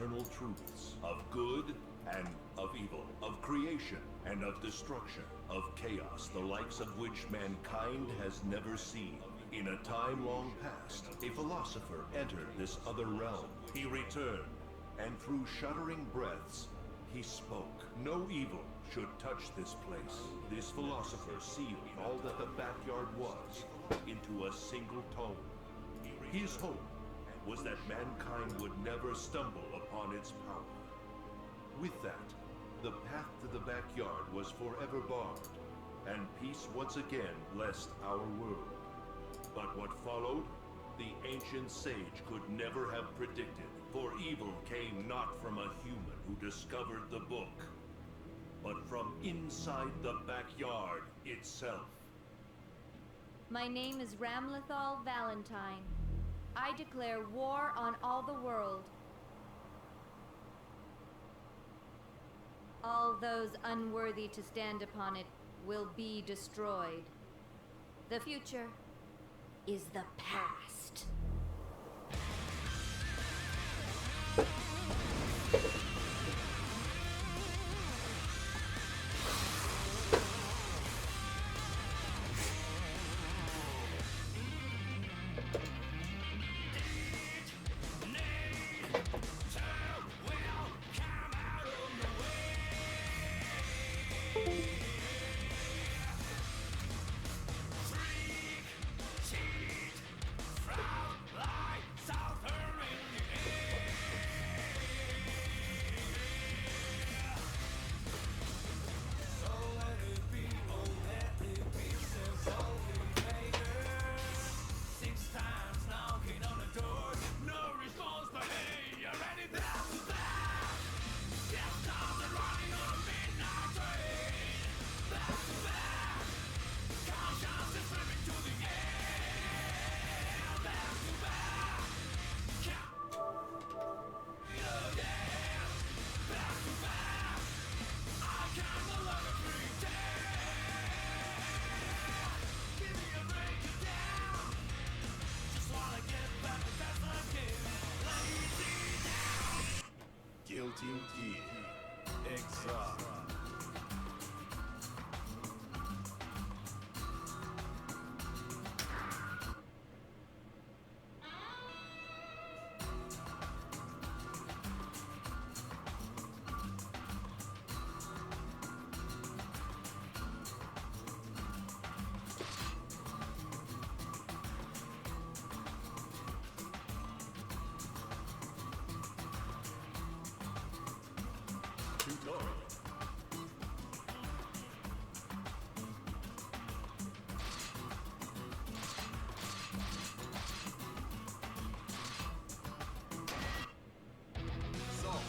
eternal truths of good and of evil, of creation and of destruction, of chaos the likes of which mankind has never seen. In a time long past, a philosopher entered this other realm. He returned, and through shuddering breaths, he spoke. No evil should touch this place. This philosopher sealed all that the backyard was into a single tome. His hope was that mankind would never stumble upon its power. With that, the path to the backyard was forever barred, and peace once again blessed our world. But what followed, the ancient sage could never have predicted, for evil came not from a human who discovered the book, but from inside the backyard itself. My name is Ramlethal Valentine. I declare war on all the world. All those unworthy to stand upon it will be destroyed. The future is the past. Guilty Gear Exile. Tutorial. Salt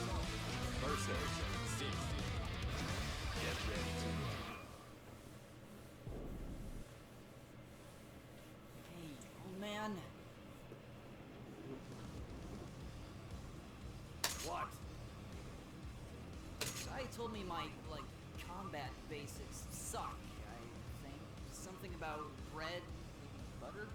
versus Six. Get ready to roll. Hey, old man. What? Guy told me my, combat basics suck, I think. Something about bread, maybe butter?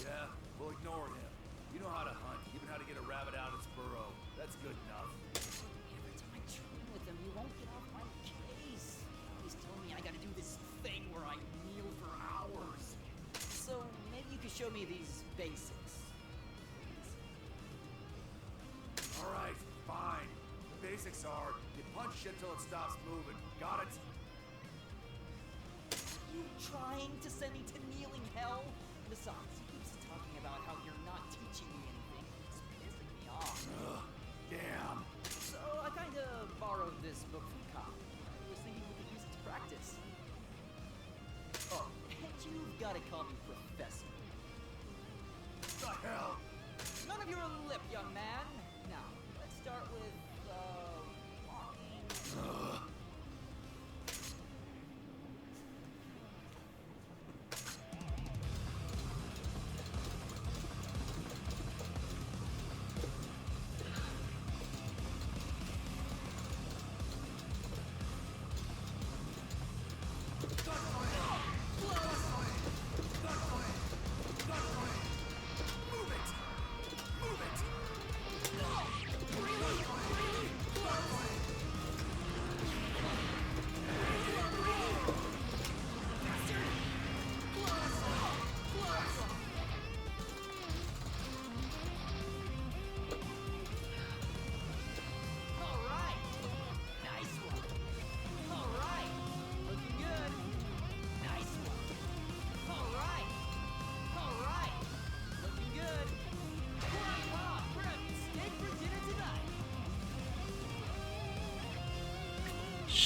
Yeah, well ignore him. You know how to hunt, even how to get a rabbit out of its burrow. That's good enough. Every time I train with him, you won't get off my case. He's telling me I gotta do this thing where I kneel for hours. So maybe you could show me these basics. Alright, fine. The basics are, you punch shit till it stops moving. Got it? You trying to send me to kneeling hell? Besides, he keeps talking about how you're not teaching me anything. It's pissing me off. Ugh, damn. So I kinda borrowed this book from Cop. I was thinking we could use it to practice. Oh, and you've gotta call me Professor. The hell? None of your lip, young man. Now, let's start with, walking. Ugh. Move it! Move it!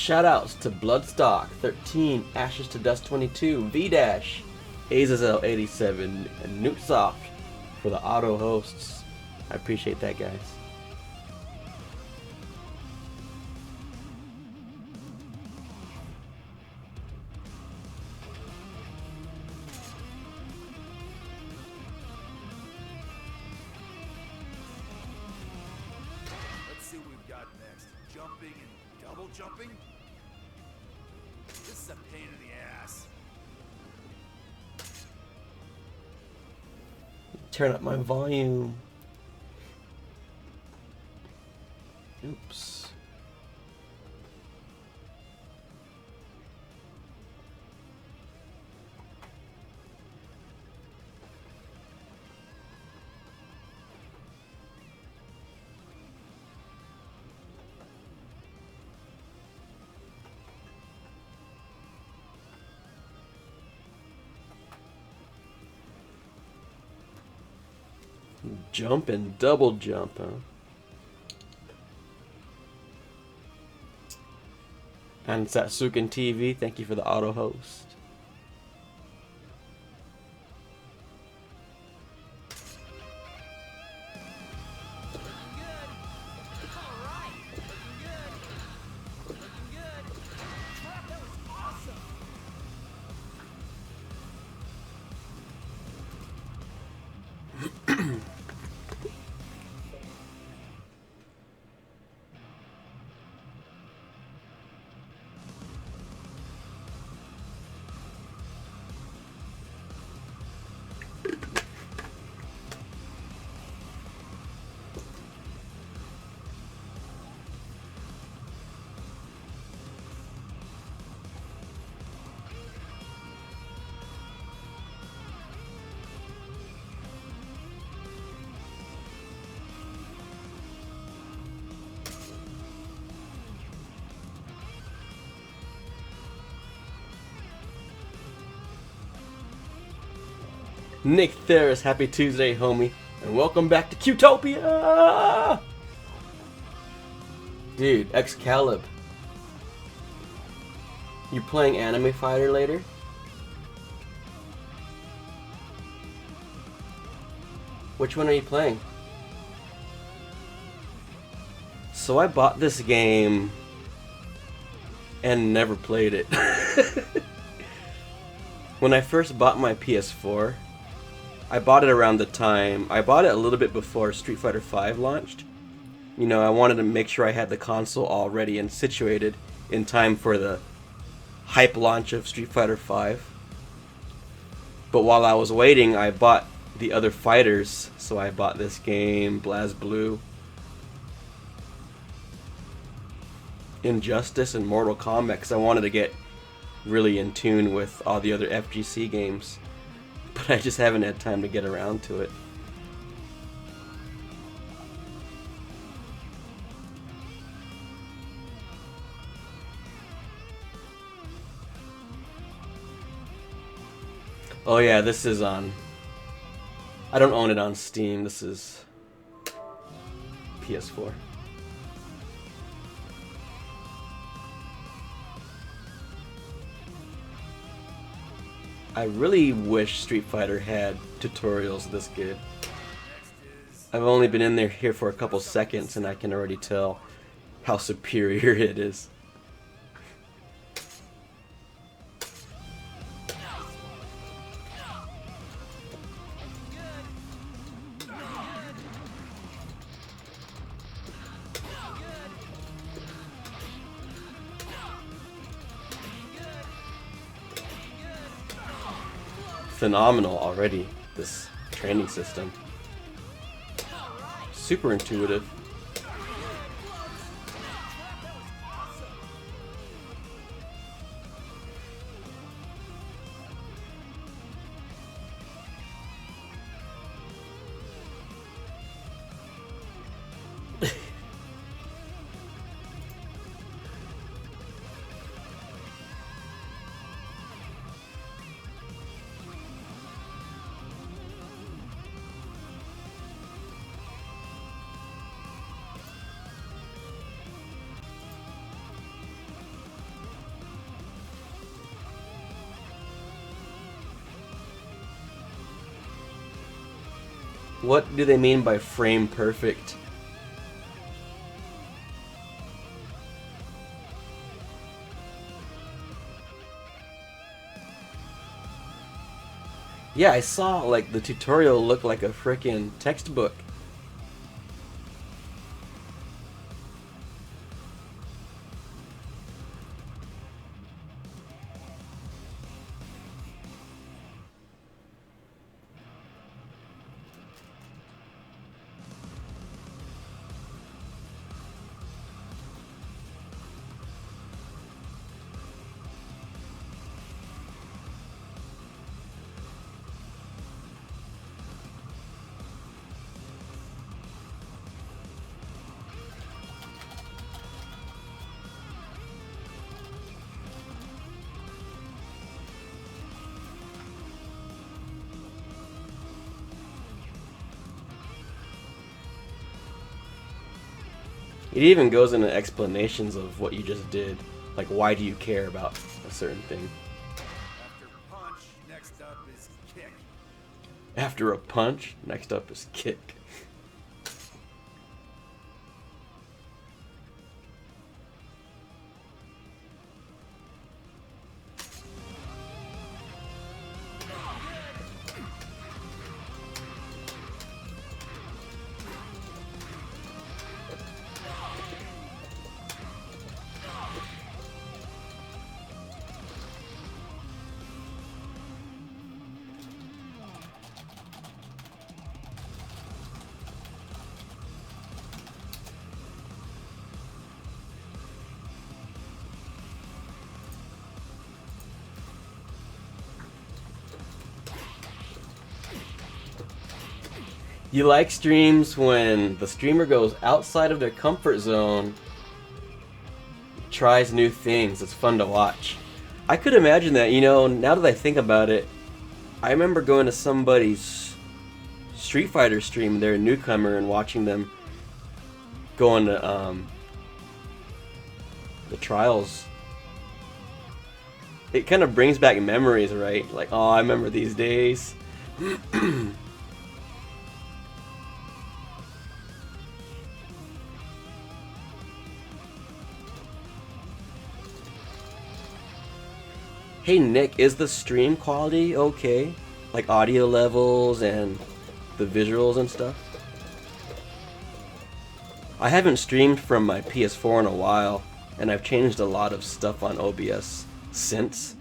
Shoutouts to Bloodstock 13, Ashes to Dust 22, V-Dash, Azazel 87, and Newtsoft for the auto hosts. I appreciate that, guys. Let's see what we've got next. Jumping and double jumping? This is a pain in the ass. Turn up my volume. Oops. Jump and double jump, huh? And Satsukin TV, thank you for the auto host. Nick Theris, happy Tuesday, homie. And welcome back to Qtopia! Dude, Excalib. You playing Anime Fighter later? Which one are you playing? So I bought this game and never played it. When I first bought my PS4, I bought it around the time, I bought it a little bit before Street Fighter V launched. You know, I wanted to make sure I had the console all ready and situated in time for the hype launch of Street Fighter V. But while I was waiting, I bought the other fighters. So I bought this game, BlazBlue, Injustice, and Mortal Kombat, because I wanted to get really in tune with all the other FGC games. But I just haven't had time to get around to it. Oh yeah, this is on... I don't own it on Steam, this is PS4. I really wish Street Fighter had tutorials this good. I've only been in here for a couple seconds and I can already tell how superior it is. Phenomenal already, this training system. Super intuitive. What do they mean by frame perfect? Yeah, I saw like the tutorial looked like a frickin' textbook. It even goes into explanations of what you just did. Like, why do you care about a certain thing? After punch, next up is kick. After a punch, next up is kick. You like streams when the streamer goes outside of their comfort zone, tries new things. It's fun to watch. I could imagine that, you know, now that I think about it, I remember going to somebody's Street Fighter stream, they're a newcomer, and watching them go on to the trials. It kind of brings back memories, right? Like, oh, I remember these days. Hey Nick, is the stream quality okay? Like audio levels and the visuals and stuff? I haven't streamed from my PS4 in a while, and I've changed a lot of stuff on OBS since.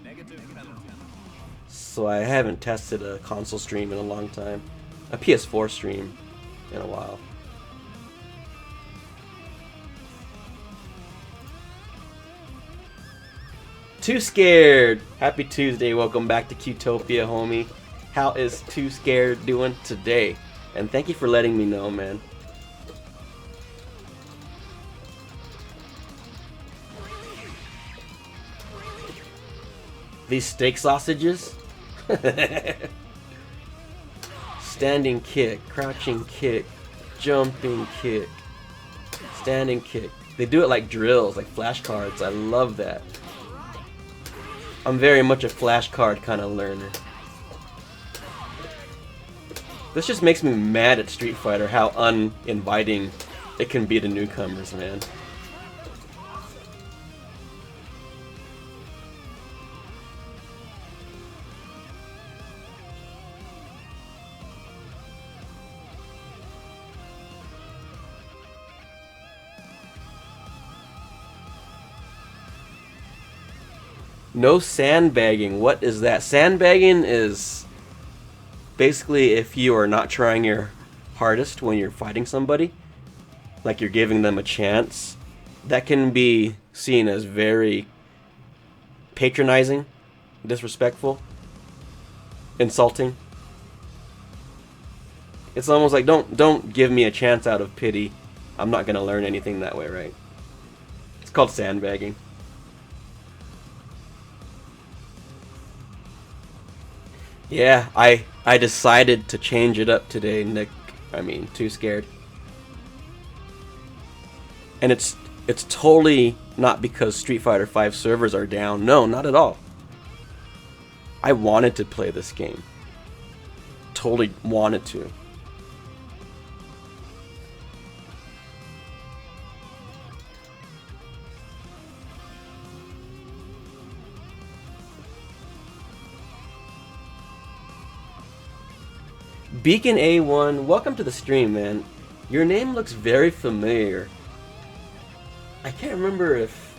So I haven't tested a console stream in a long time. A PS4 stream in a while. Too Scared! Happy Tuesday, welcome back to Qtopia, homie. How is Too Scared doing today? And thank you for letting me know, man. These steak sausages? Standing kick, crouching kick, jumping kick, standing kick. They do it like drills, like flashcards. I love that. I'm very much a flashcard kind of learner. This just makes me mad at Street Fighter, how uninviting it can be to newcomers, man. No sandbagging. What is that? Sandbagging is basically if you are not trying your hardest when you're fighting somebody, like you're giving them a chance. That can be seen as very patronizing, disrespectful, insulting. It's almost like don't give me a chance out of pity. I'm not gonna learn anything that way, right? It's called sandbagging. Yeah, I decided to change it up today, Nick. I mean, Too Scared. And it's totally not because Street Fighter V servers are down. No, not at all. I wanted to play this game. Totally wanted to. Beacon A1, welcome to the stream, man. Your name looks very familiar. I can't remember if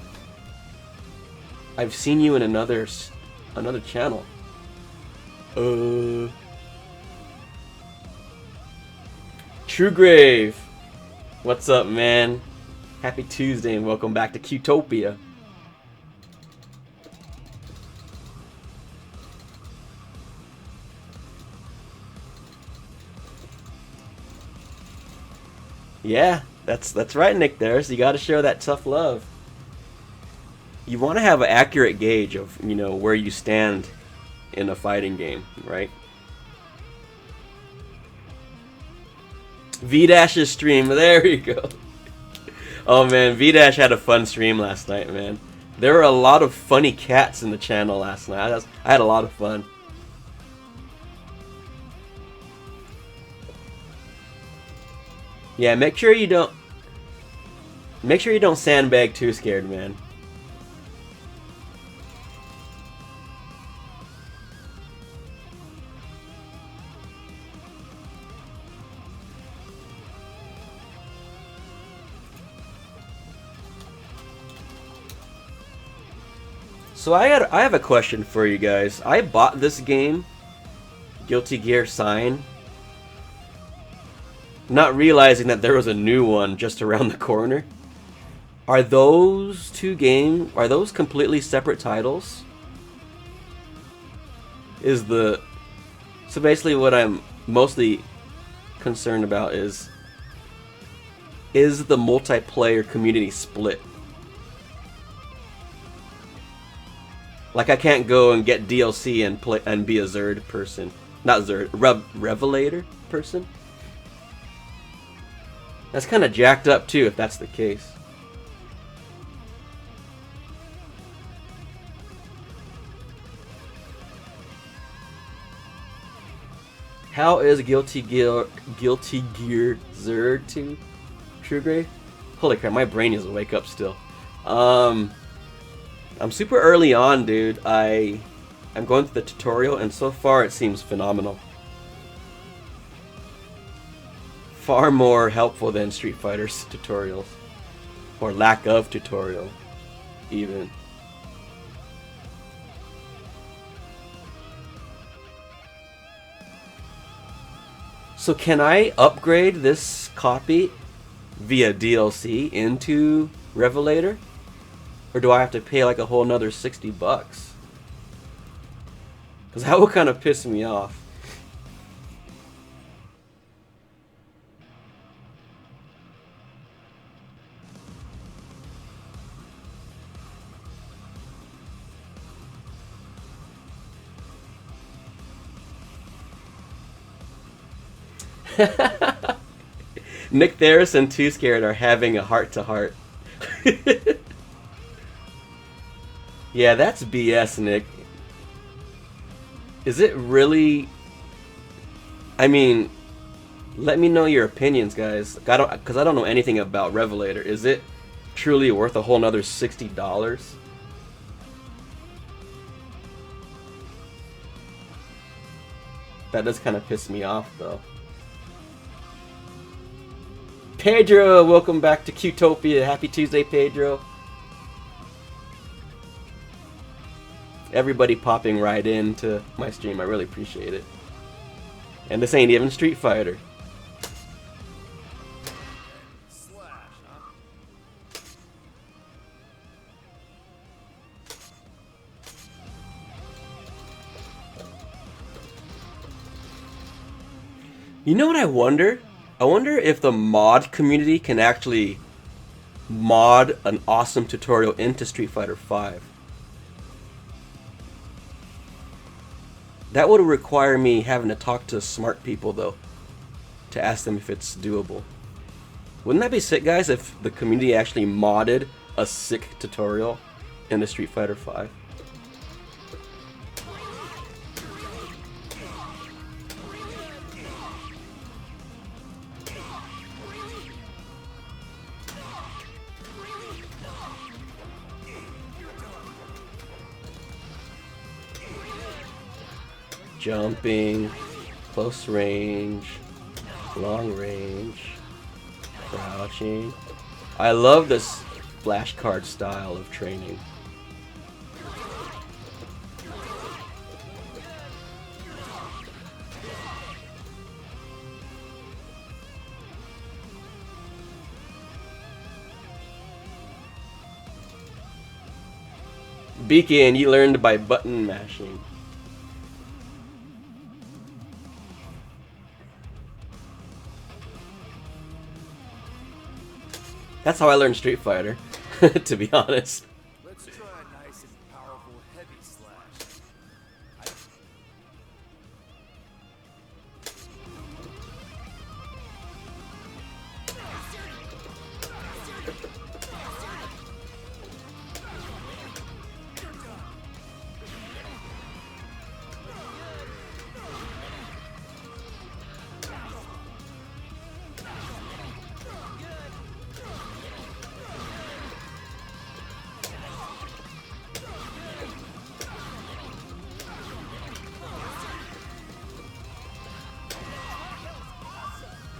I've seen you in another channel. Truegrave, what's up, man? Happy Tuesday and welcome back to Qtopia. Yeah, that's right, Nick. There, so you got to show that tough love. You want to have an accurate gauge of, you know, where you stand in a fighting game, right? V-Dash's stream, there you go. Oh man, V-Dash had a fun stream last night, man. There were a lot of funny cats in the channel last night. I had a lot of fun. Yeah, make sure you don't sandbag too scared, man. So I have a question for you guys. I bought this game, Guilty Gear Sign, not realizing that there was a new one just around the corner. Are those two games, are those completely separate titles? So basically what I'm mostly concerned about is the multiplayer community split? Like, I can't go and get DLC and play and be a Zerd person. Not Zerd, Revelator person? That's kind of jacked up too, if that's the case. How is Guilty Gear Zerd 2? Truegrave? Holy crap, my brain is wake up still. I'm super early on, dude. I'm going through the tutorial, and so far it seems phenomenal. Far more helpful than Street Fighter's tutorials. Or lack of tutorial, even. So can I upgrade this copy via DLC into Revelator? Or do I have to pay like a whole nother $60? Because that would kind of piss me off. Nick Theris and Too Scared are having a heart-to-heart. Yeah, that's BS, Nick. Is it really... I mean, let me know your opinions, guys. Because I don't know anything about Revelator. Is it truly worth a whole nother $60? That does kind of piss me off, though. Pedro, welcome back to Qtopia. Happy Tuesday, Pedro. Everybody popping right into my stream. I really appreciate it. And this ain't even Street Fighter. Slash, huh? You know what I wonder? I wonder if the mod community can actually mod an awesome tutorial into Street Fighter V. That would require me having to talk to smart people, though, to ask them if it's doable. Wouldn't that be sick, guys, if the community actually modded a sick tutorial into Street Fighter V? Jumping. Close range, long range, crouching. I love this flashcard style of training. Beacon, you learned by button mashing. That's how I learned Street Fighter, to be honest. Let's try a nice and powerful heavy slash.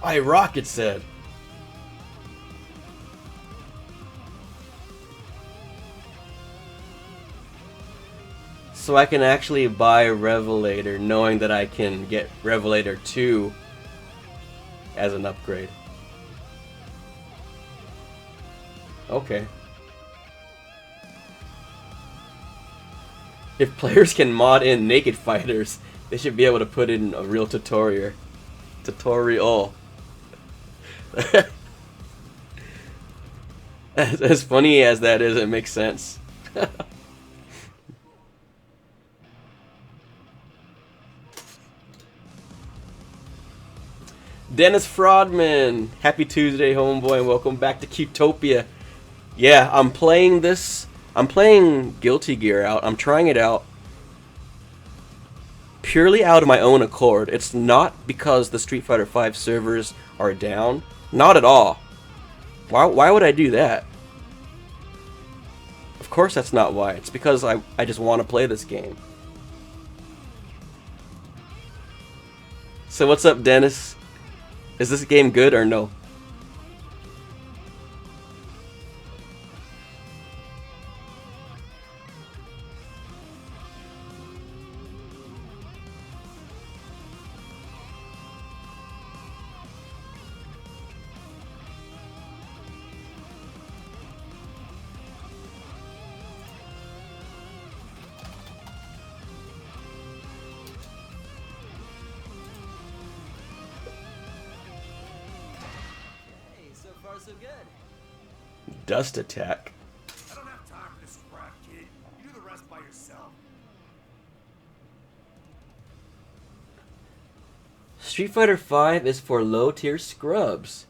I rock, it said. So I can actually buy Revelator knowing that I can get Revelator 2 as an upgrade. Okay. If players can mod in naked fighters, they should be able to put in a real tutorial. As funny as that is, it makes sense. Dennis Fraudman, happy Tuesday, homeboy, and welcome back to Qtopia. Yeah, I'm playing this. I'm playing Guilty Gear out. I'm trying it out purely out of my own accord. It's not because the Street Fighter V servers are down. Not at all. Why would I do that? Of course that's not why. It's because I just want to play this game. So what's up, Dennis? Is this game good or no? So good. Dust attack. I don't have time for this crap, kid. You do the rest by yourself. Street Fighter V is for low-tier scrubs.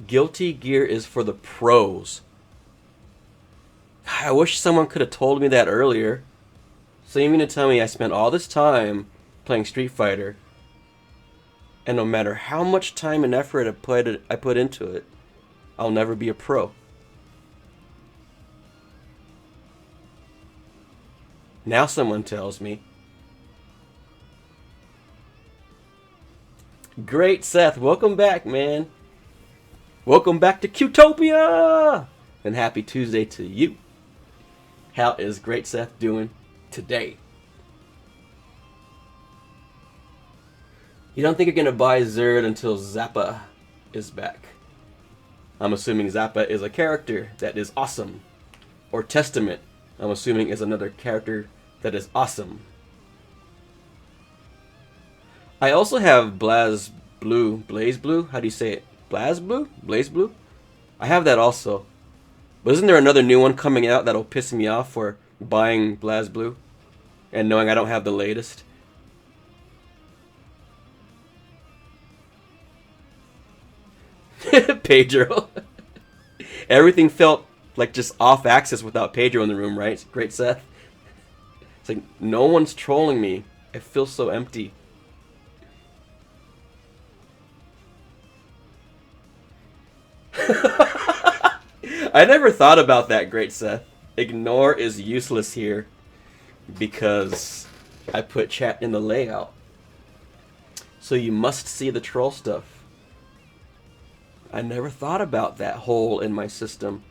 Guilty Gear is for the pros. I wish someone could have told me that earlier. So you mean to tell me I spent all this time playing Street Fighter, and no matter how much time and effort I put into it, I'll never be a pro? Now someone tells me. Great, Seth. Welcome back, man. Welcome back to Qtopia! And happy Tuesday to you. How is Great Seth doing today? You don't think you're going to buy Zerd until Zappa is back? I'm assuming Zappa is a character that is awesome. Or Testament, I'm assuming, is another character that is awesome. I also have Blaze Blue. How do you say it? Blaze Blue? I have that also. But isn't there another new one coming out that'll piss me off for buying Blaze Blue and knowing I don't have the latest? Pedro. Everything felt like just off axis without Pedro in the room, right? Great, Seth. It's like no one's trolling me. It feels so empty. I never thought about that, Great Seth. Ignore is useless here because I put chat in the layout. So you must see the troll stuff. I never thought about that hole in my system.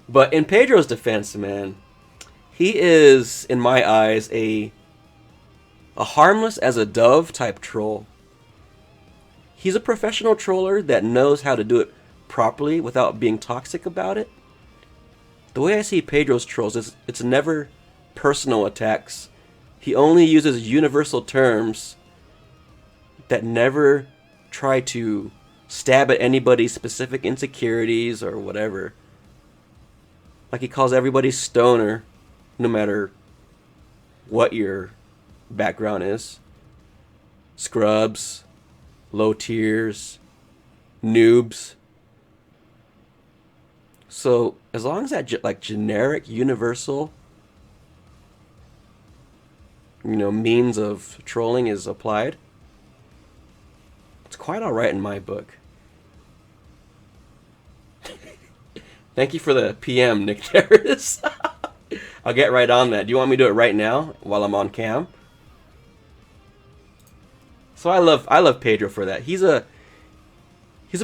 But in Pedro's defense, man, he is, in my eyes, a harmless as a dove type troll. He's a professional troller that knows how to do it properly without being toxic about it. The way I see Pedro's trolls is it's never personal attacks. He only uses universal terms that never try to stab at anybody's specific insecurities or whatever. Like he calls everybody stoner, no matter what your background is. Scrubs, low tiers, noobs. So as long as that like generic, universal, means of trolling is applied, it's quite alright in my book. Thank you for the PM, Nick Terrace. I'll get right on that. Do you want me to do it right now while I'm on cam? So I love Pedro for that. He's a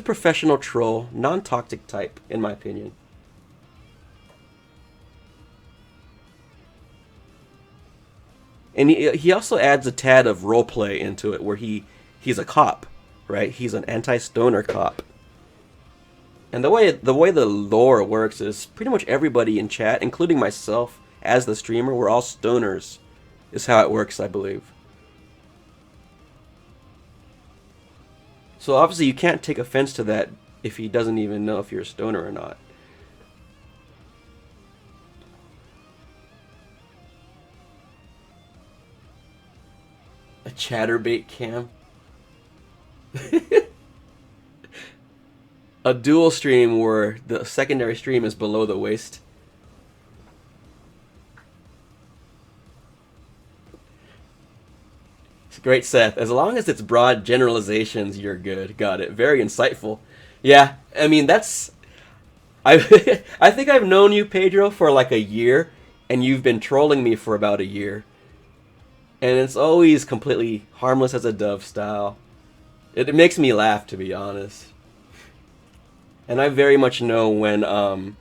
professional troll, non-toxic type, in my opinion. And he also adds a tad of roleplay into it, where he's a cop, right? He's an anti-stoner cop. And the way the lore works is pretty much everybody in chat, including myself as the streamer, we're all stoners, is how it works, I believe. So obviously you can't take offense to that if he doesn't even know if you're a stoner or not. A chatterbait cam. A dual stream where the secondary stream is below the waist. It's great, Seth. As long as it's broad generalizations, you're good. Got it. Very insightful. Yeah, I mean, that's... I think I've known you, Pedro, for like a year, and you've been trolling me for about a year. And it's always completely harmless as a dove style. It makes me laugh, to be honest. And I very much know when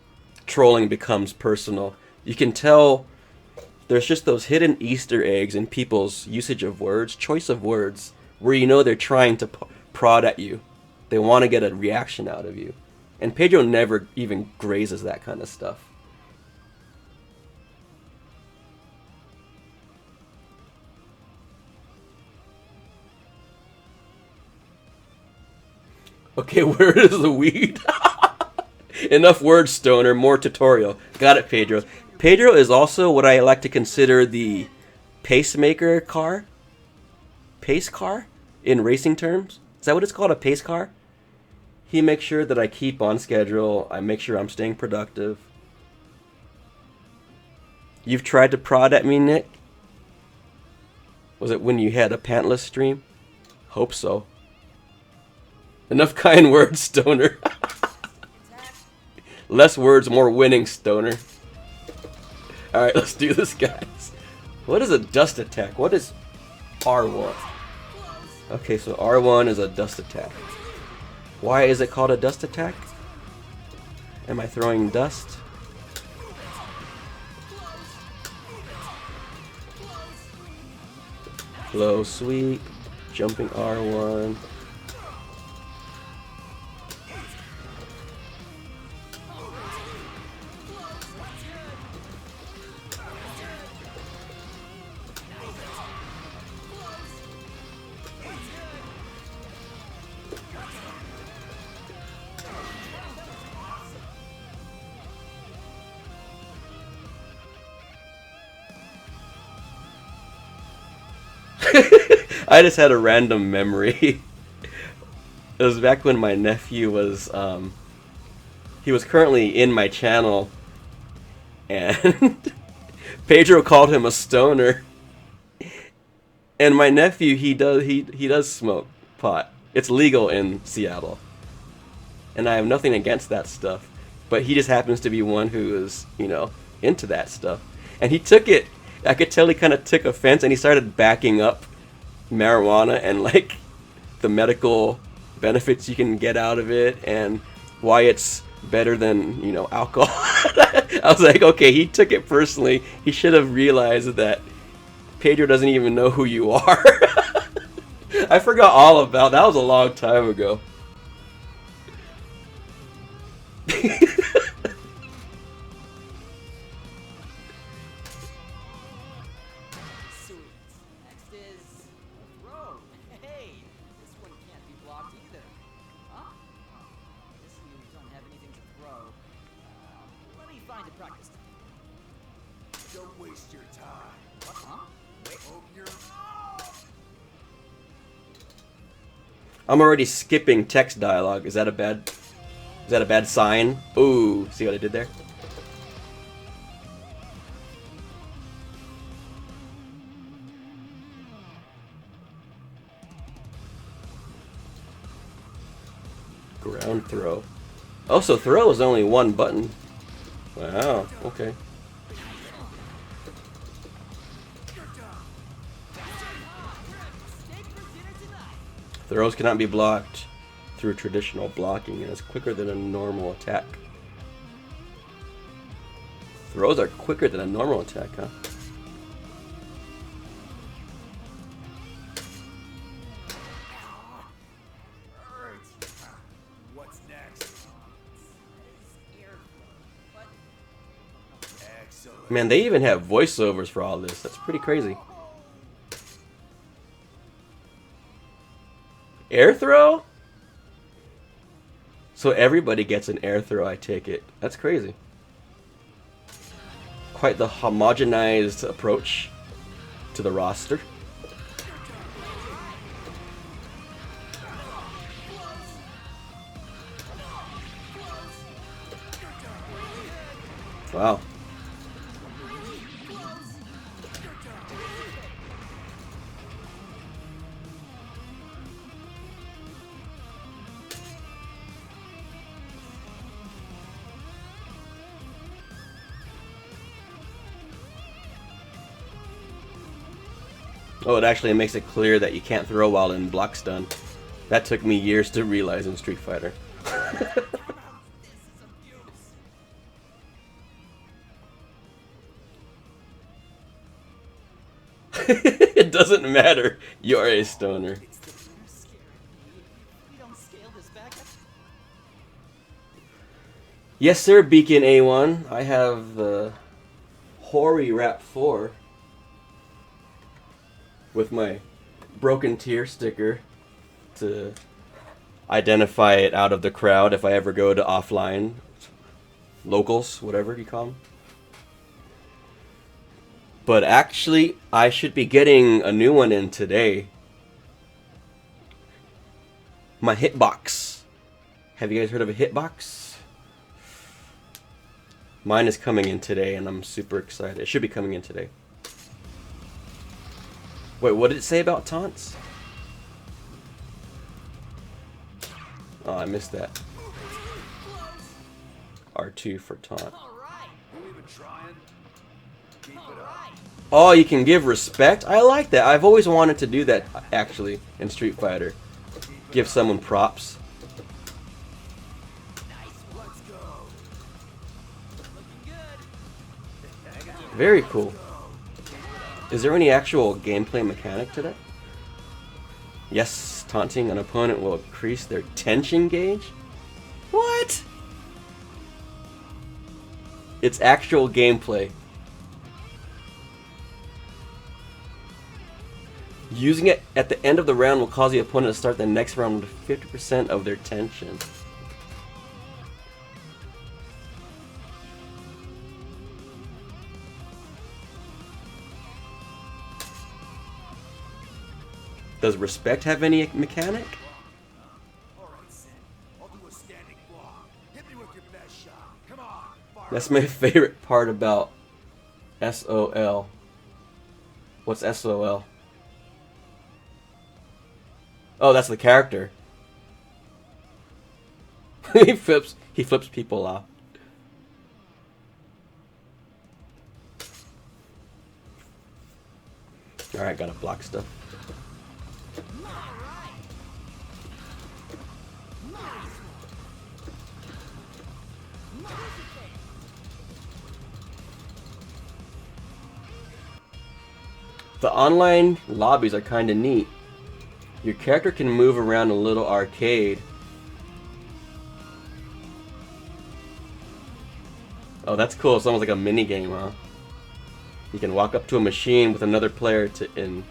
trolling becomes personal. You can tell there's just those hidden Easter eggs in people's usage of words, choice of words, where you know they're trying to prod at you. They want to get a reaction out of you. And Pedro never even grazes that kind of stuff. Okay, where is the weed? Enough words, stoner. More tutorial. Got it, Pedro. Pedro is also what I like to consider the pacemaker car. Pace car? In racing terms? Is that what it's called? A pace car? He makes sure that I keep on schedule. I make sure I'm staying productive. You've tried to prod at me, Nick? Was it when you had a pantless stream? Hope so. Enough kind words, stoner. Less words, more winning, stoner. Alright, let's do this, guys. What is a dust attack? What is R1? Okay, so R1 is a dust attack. Why is it called a dust attack? Am I throwing dust? Low sweep, jumping R1. I just had a random memory. It was back when my nephew was, he was currently in my channel, and Pedro called him a stoner. And my nephew, he does smoke pot. It's legal in Seattle. And I have nothing against that stuff. But he just happens to be one who is, into that stuff. And he took it, I could tell he kind of took offense, and he started backing up marijuana and like the medical benefits you can get out of it and why it's better than, you know, alcohol. I was like, okay, he took it personally. He should have realized that Pedro doesn't even know who you are. I forgot all about that. Was a long time ago. Sweet. Next is a throw. Hey, this one can't be blocked either. Huh? I guess you don't have anything to throw. Let me find a practice. Don't waste your time. What? Huh? Wait. Hope you're. I'm already skipping text dialogue. Is that a bad sign? Ooh, see what I did there? Ground throw. Oh, so throw is only one button. Wow, okay. Throws cannot be blocked through traditional blocking and is quicker than a normal attack. Throws are quicker than a normal attack, huh? What's next? Excellent. Man, they even have voiceovers for all this. That's pretty crazy. Air throw? So everybody gets an air throw, I take it. That's crazy. Quite the homogenized approach to the roster. Wow. Oh, it actually makes it clear that you can't throw while in block stun. That took me years to realize in Street Fighter. It doesn't matter. You're a stoner. It's the blue scaring me. We don't scale this back up. Yes, sir, Beacon A1. I have the Hori Rap 4 with my broken tear sticker to identify it out of the crowd if I ever go to offline locals, whatever you call them. But actually, I should be getting a new one in today. My Hitbox. Have you guys heard of a Hitbox? Mine is coming in today, and I'm super excited. It should be coming in today. Wait, what did it say about taunts? Oh, I missed that. R2 for taunt. All right. You even trying? Keep it up. Oh, you can give respect? I like that. I've always wanted to do that, actually, in Street Fighter. Give someone props. Let's go. Looking good. Very cool. Is there any actual gameplay mechanic to that? Yes, taunting an opponent will increase their tension gauge? What? It's actual gameplay. Using it at the end of the round will cause the opponent to start the next round with 50% of their tension. Does respect have any mechanic? All right, Sin. I'll do a standing block. Hit me with your best shot. Come on. Fire. That's my favorite part about SOL. What's SOL? Oh, that's the character. he flips people off. Alright, gotta block stuff. The online lobbies are kind of neat. Your character can move around a little arcade. Oh, that's cool. It's almost like a mini game, huh? You can walk up to a machine with another player to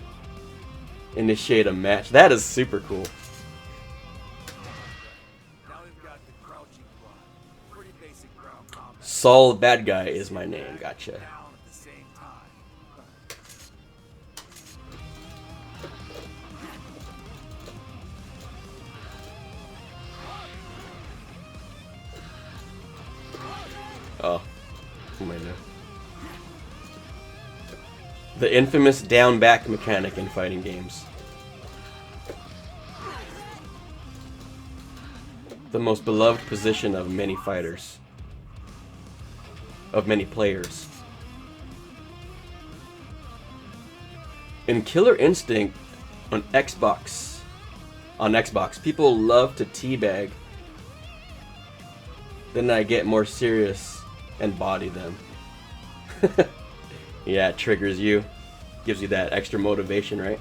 initiate a match. That is super cool. Now we've got the crouching block. Pretty basic ground combat. Saul the Bad Guy is my name. Gotcha. Down at the same time. Oh. Oh my god. The infamous down back mechanic in fighting games. The most beloved position of many fighters. Of many players. In Killer Instinct on Xbox, people love to teabag. Then I get more serious and body them. Yeah, it triggers you. Gives you that extra motivation, right?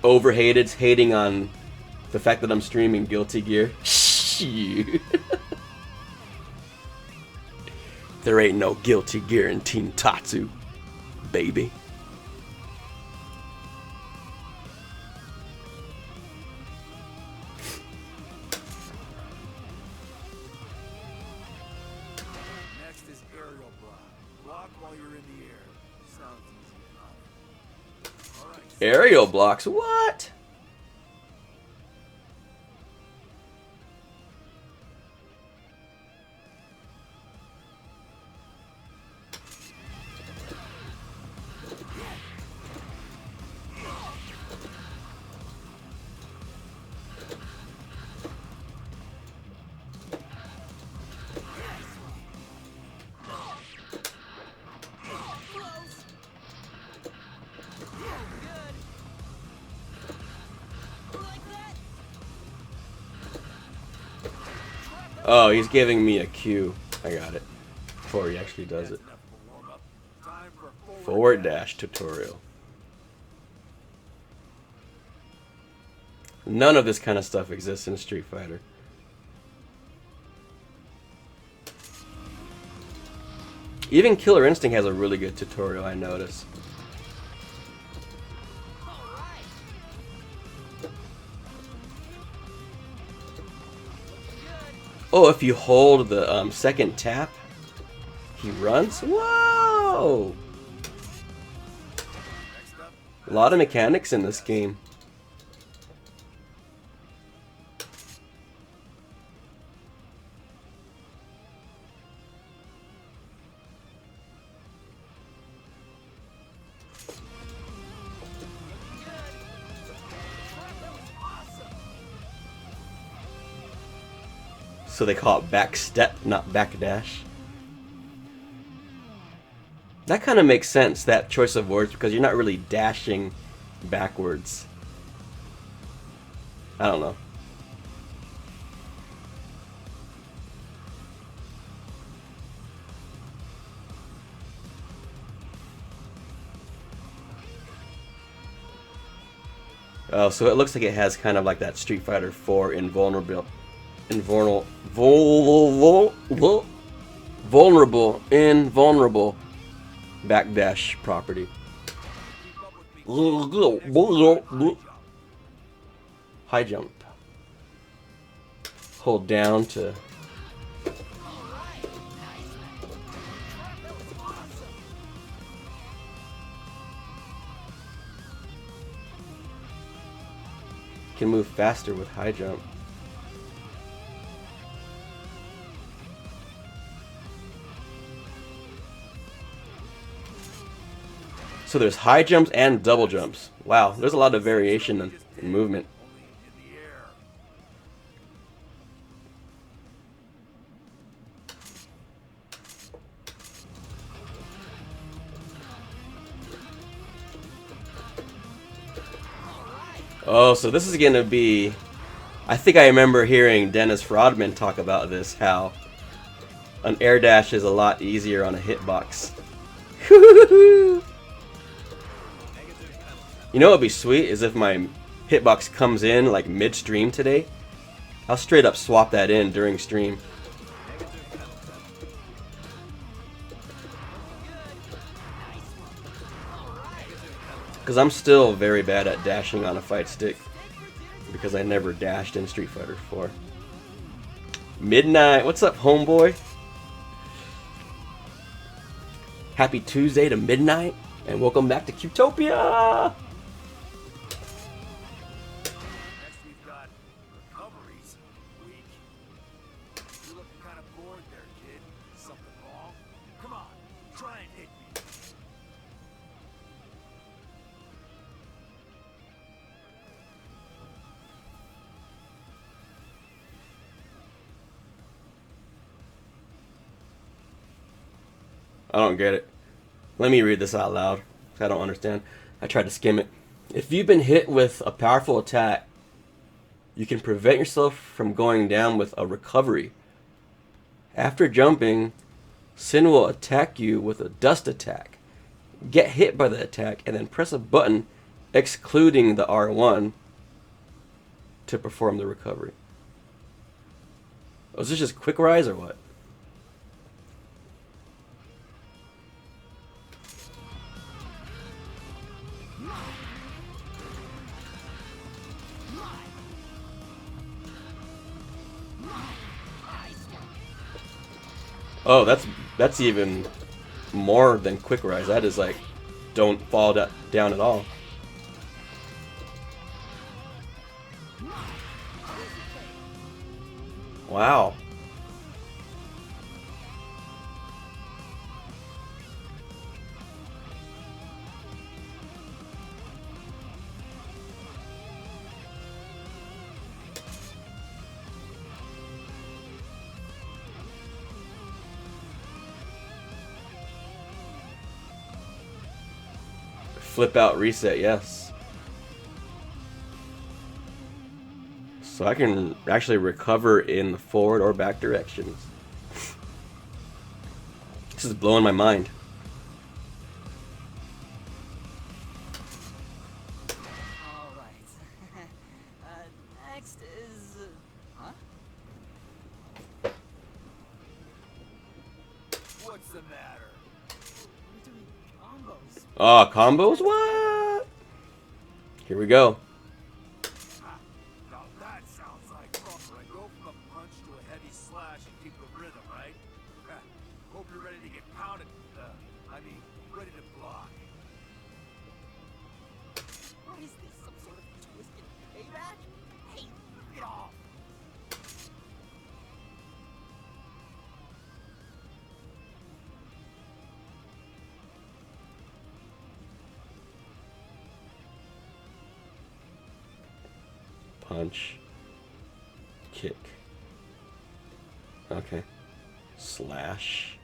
Overhated's hating on the fact that I'm streaming Guilty Gear. Shoot. There ain't no Guilty Gear in Team Tatsu, baby. Next is aerial block. Block while you're in the air. Sounds easy enough. All right. Aerial blocks? What? Oh, he's giving me a cue. I got it. Before he actually does it. Enough of a warm-up. Time for Forward dash tutorial. None of this kind of stuff exists in Street Fighter. Even Killer Instinct has a really good tutorial, I notice. Oh, if you hold the second tap, he runs? Whoa! Next up, A lot of mechanics in this game. So they call it back step, not back dash. That kind of makes sense, that choice of words, because you're not really dashing backwards. I don't know. Oh, so it looks like it has kind of like that Street Fighter 4 invulnerable backdash property. High jump. Hold down to. Can move faster with high jump. So there's high jumps and double jumps. Wow, there's a lot of variation in movement. only in the air. Oh, so this is gonna be... I think I remember hearing Dennis Rodman talk about this, how an air dash is a lot easier on a hitbox. You know what would be sweet is if my hitbox comes in like mid-stream today. I'll straight up swap that in during stream. Because I'm still very bad at dashing on a fight stick. Because I never dashed in Street Fighter 4. Midnight, what's up, homeboy? Happy Tuesday to Midnight, and welcome back to Qtopia! Next we've got recoveries. Weak. You're looking kind of bored there, kid. Something wrong? Come on, try and hit me. I don't get it. Let me read this out loud. I don't understand. I tried to skim it. If you've been hit with a powerful attack, you can prevent yourself from going down with a recovery. After jumping, Sin will attack you with a dust attack. Get hit by the attack and then press a button excluding the R1 to perform the recovery. Oh, is this just quick rise or what? Oh, that's even more than quick rise. That is like, don't fall down at all. Wow. Flip out reset, yes. So I can actually recover in the forward or back directions. This is blowing my mind. Alright. Next is... huh? What's the matter? We're doing combos. Oh, combos? What? Here we go. Now that sounds like proper. I go from a punch to a heavy slash and keep the rhythm, right? Hope you're ready to get pounded. Ready to block. What is this? Some sort of twisted payback? Hey, get off! Punch. Kick. Okay. Slash.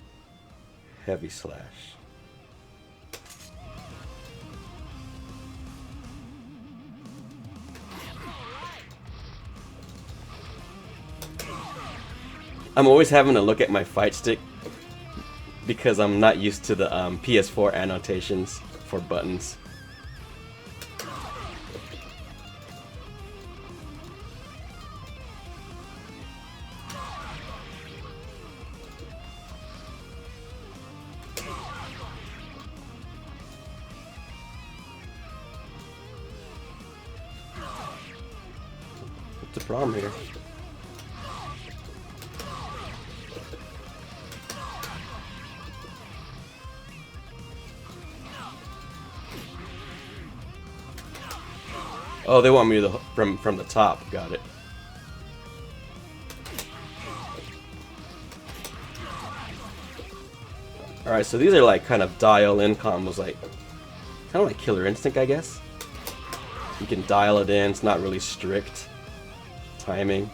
Heavy slash. I'm always having to look at my fight stick because I'm not used to the PS4 annotations for buttons. What's the problem here? Oh, they want me to from the top. Got it. All right, so these are like kind of dial-in combos, like kind of like Killer Instinct, I guess. You can dial it in. It's not really strict timing.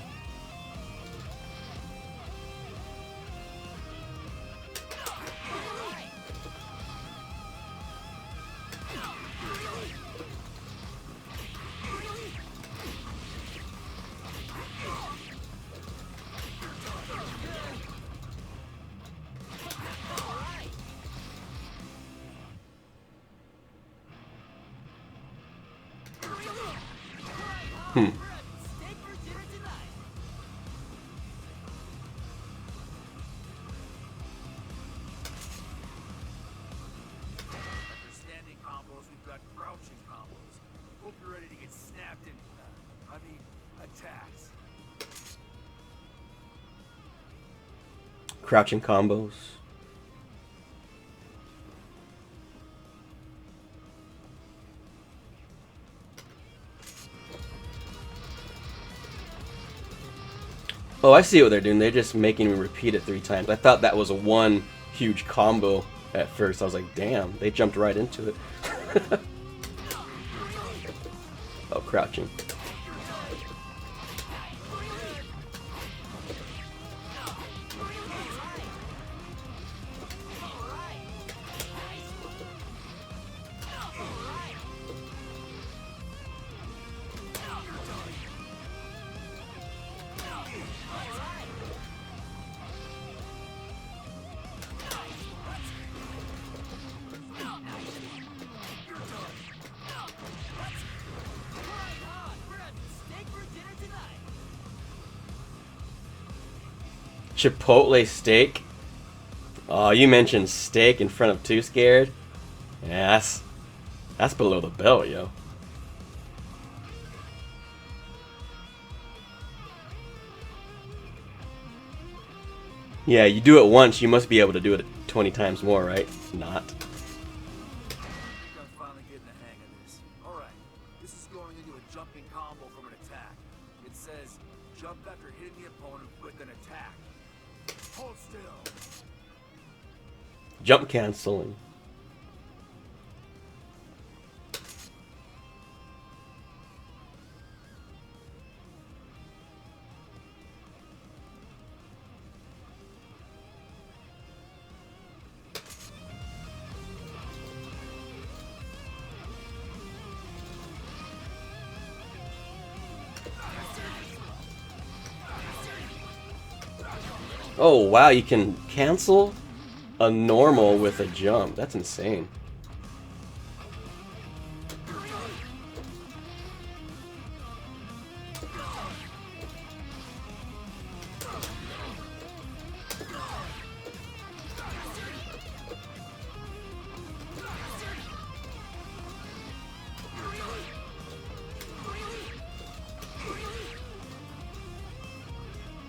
Steak for dinner tonight. After standing combos, we've got crouching combos. Hope you're ready to get snapped and, attacked. Crouching combos. Oh, I see what they're doing. They're just making me repeat it 3 times. I thought that was one huge combo at first. I was like, damn, they jumped right into it. Oh, crouching. Chipotle steak. Oh, you mentioned steak in front of Too Scared. Yeah, that's below the belt, yo. Yeah, you do it once, you must be able to do it 20 times more, right? Not. I think I'm finally getting the hang of this. Alright, this is going into a jumping combo from an attack. It says, jump after hitting the opponent with an attack. Hold still. Jump canceling. Oh wow, you can cancel a normal with a jump. That's insane.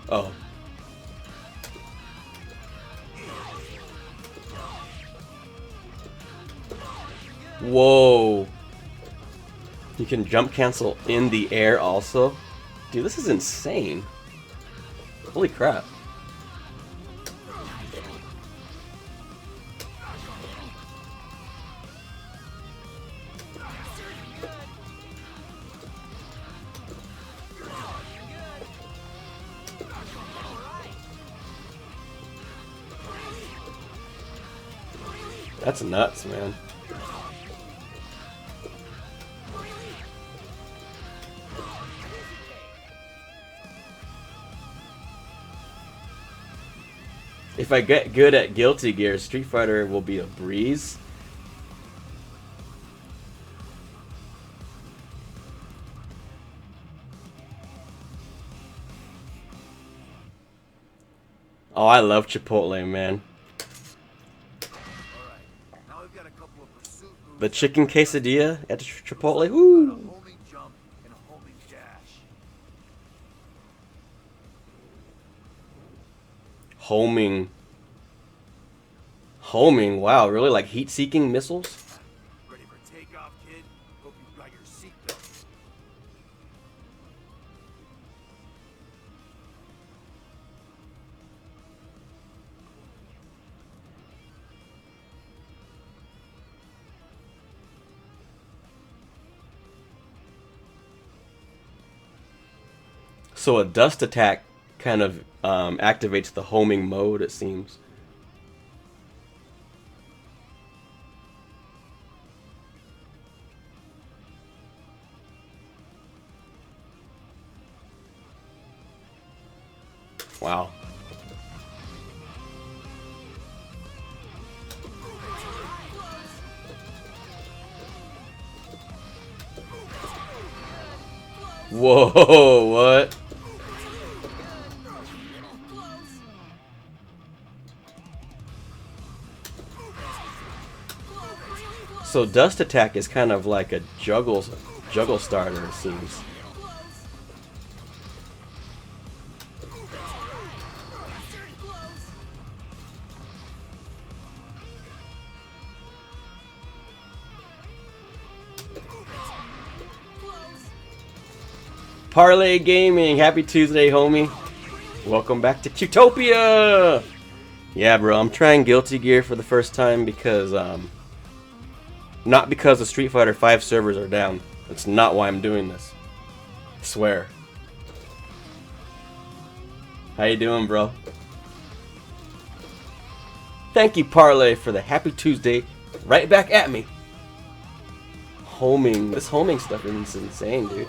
Oh. Whoa. You can jump cancel in the air also? Dude, this is insane. Holy crap. That's nuts, man. If I get good at Guilty Gear, Street Fighter will be a breeze. Oh, I love Chipotle, man. Now we've got a couple of pursuit moves. The chicken quesadilla at Chipotle, Got a woo! homing jump and a homing dash. Homing, wow, really? Like heat-seeking missiles? Ready for takeoff, kid? Hope you've got your seatbelt. So a dust attack kind of activates the homing mode, it seems. Wow. Whoa, what? So Dust Attack is kind of like a juggle starter, it seems. Parlay Gaming, happy Tuesday, homie. Welcome back to Qtopia. Yeah, bro, I'm trying Guilty Gear for the first time because, not because the Street Fighter 5 servers are down. That's not why I'm doing this. I swear. How you doing, bro? Thank you, Parlay, for the happy Tuesday. Right back at me. Homing. This homing stuff is insane, dude.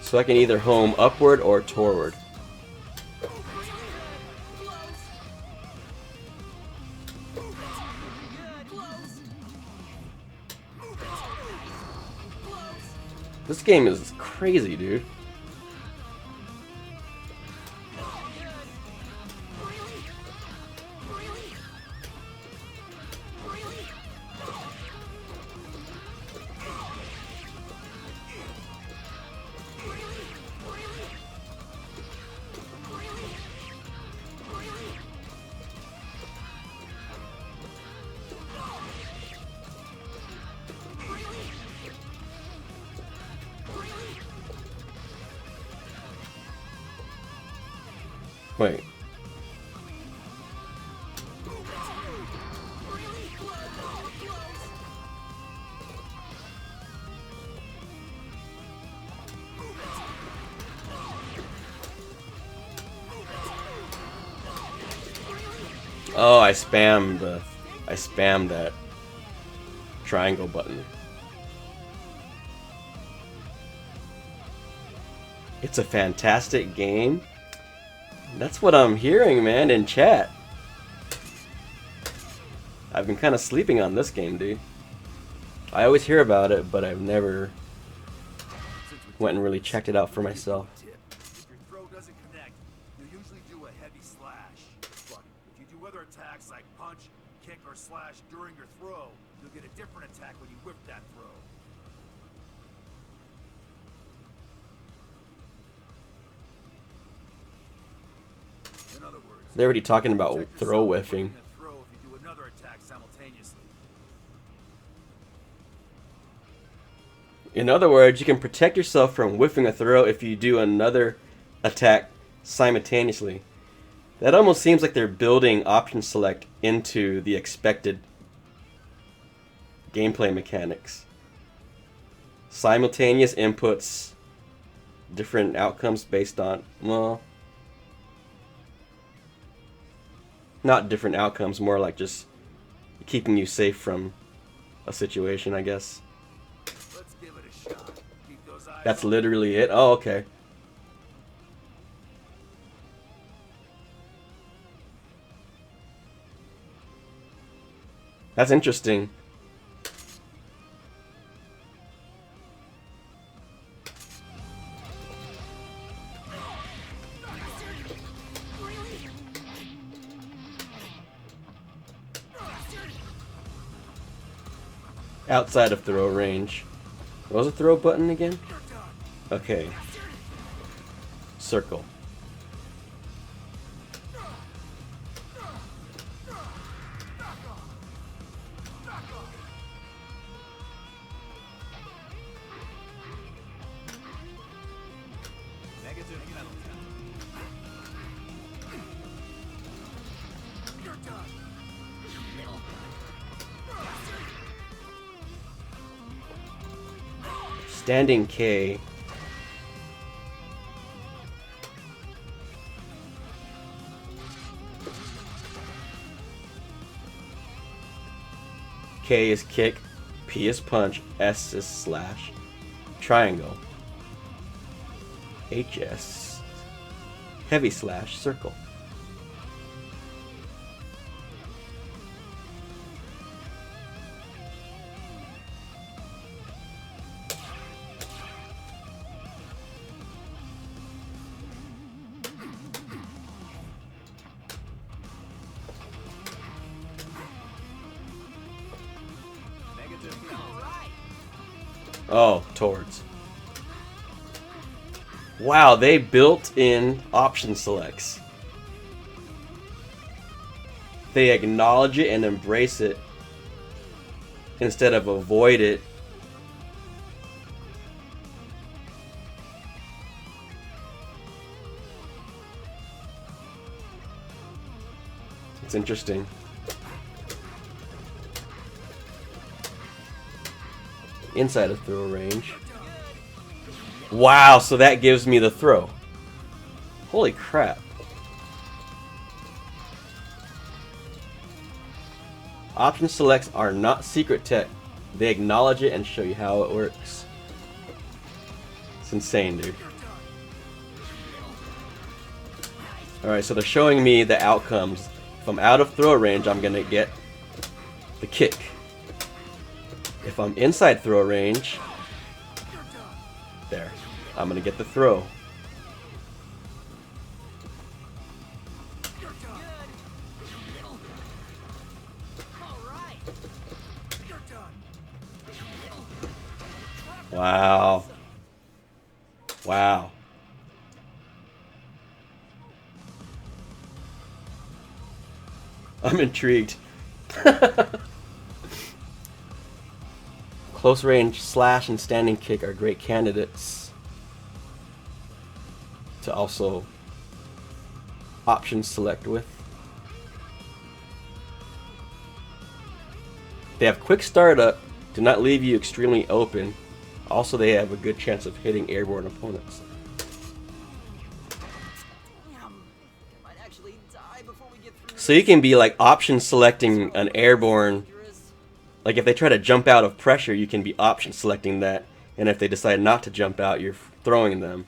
So I can either home upward or toward. This game is crazy, dude. Wait. Oh, I spammed that triangle button. It's a fantastic game. That's what I'm hearing, man, in chat. I've been kind of sleeping on this game, dude. I always hear about it, but I've never went and really checked it out for myself. If your throw doesn't connect, you usually do a heavy slash. But if you do other attacks like punch, kick, or slash during your throw, you'll get a different attack when you whip that throw. In other words, They're already talking about protect throw yourself whiffing. from a throw if you do another attack simultaneously. In other words, you can protect yourself from whiffing a throw if you do another attack simultaneously. That almost seems like they're building option select into the expected gameplay mechanics. Simultaneous inputs, different outcomes based on, well, not different outcomes, more like just keeping you safe from a situation, I guess. Let's give it a shot. Keep those eyes That's on literally it? Oh, okay. That's interesting. Outside of throw range. What was the throw button again? Okay. Circle. Standing K. K is kick, P is punch, S is slash, triangle, HS, heavy slash, circle. Oh, towards. Wow, they built in option selects. They acknowledge it and embrace it instead of avoid it. It's interesting. Inside of throw range. Wow, so that gives me the throw. Holy crap. Option selects are not secret tech. They acknowledge it and show you how it works. It's insane, dude. Alright, so they're showing me the outcomes. If I'm out of throw range, I'm gonna get the kick. If I'm inside throw range, there, I'm gonna get the throw. Wow. Wow. I'm intrigued. Close range slash and standing kick are great candidates to also option select with. They have quick startup, do not leave you extremely open. Also, they have a good chance of hitting airborne opponents. So you can be like option selecting an airborne. Like if they try to jump out of pressure, you can be option selecting that. And if they decide not to jump out, you're throwing them.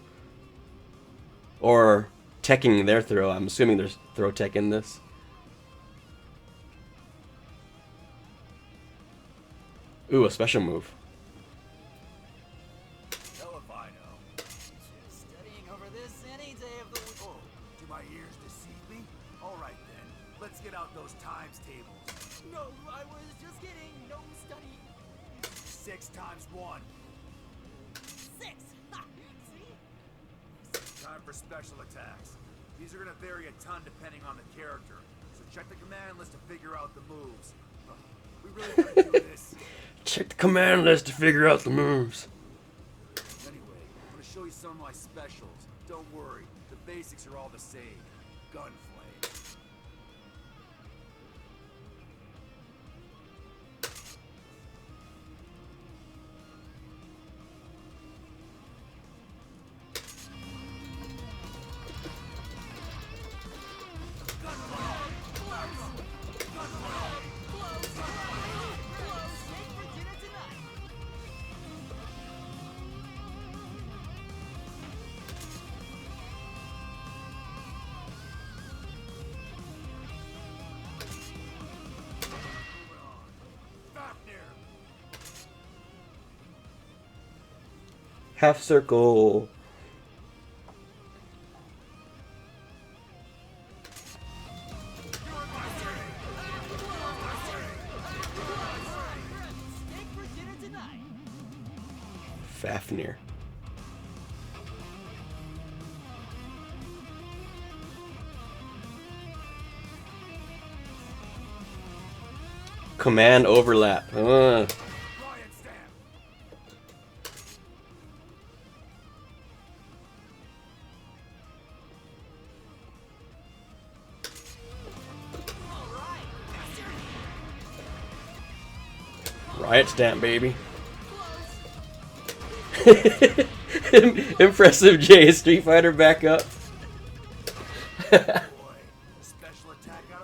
Or teching their throw. I'm assuming there's throw tech in this. Ooh, a special move. Hell if I know. Studying over this any day of the week. Oh, do my ears deceive me? All right then, let's get out those times tables. No, I was just kidding. No study. 6 times 1. 6. Ha! See? Time for special attacks. These are gonna vary a ton depending on the character, so check the command list to figure out the moves. We really gotta do this. Check the command list to figure out the moves. Anyway, I'm gonna show you some of my specials. Don't worry, the basics are all the same. Gunflame. Half circle. Fafnir. Command overlap. Riot stamp, baby. Impressive J. Street Fighter back up. That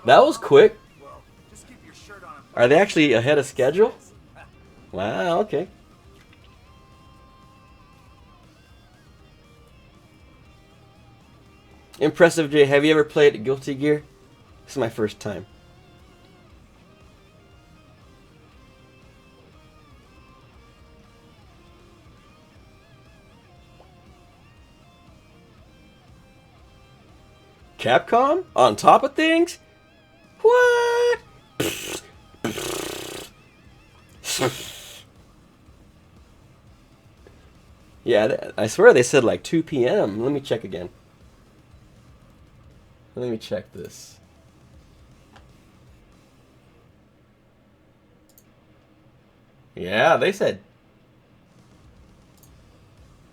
was quick. Are they actually ahead of schedule? Wow, okay. Impressive J. Have you ever played Guilty Gear? This is my first time. Capcom? On top of things? What? Yeah, I swear they said like 2 p.m. Let me check again. Let me check this. Yeah, they said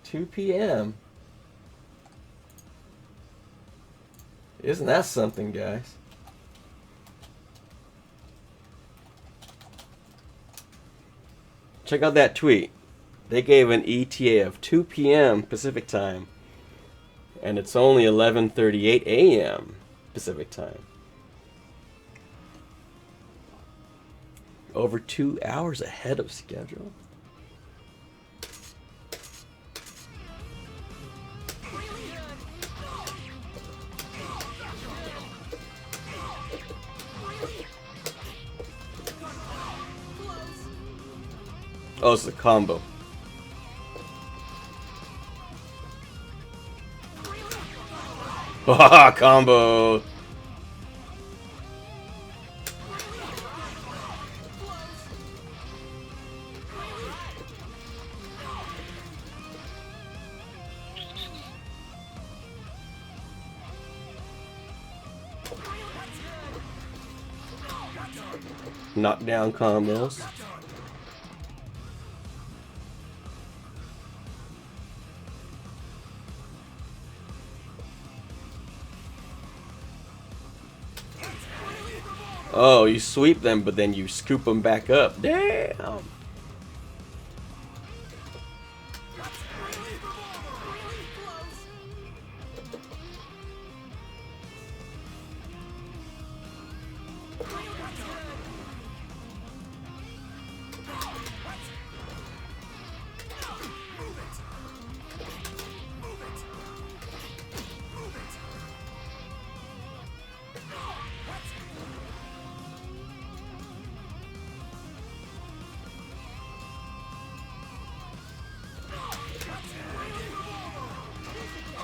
2 p.m. Isn't that something, guys? Check out that tweet. They gave an ETA of 2 p.m. Pacific time. And it's only 11:38 a.m. Pacific time. Over 2 hours ahead of schedule. Oh, it's a combo. Haha, combo. Knockdown combos. Oh, you sweep them, but then you scoop them back up. Damn.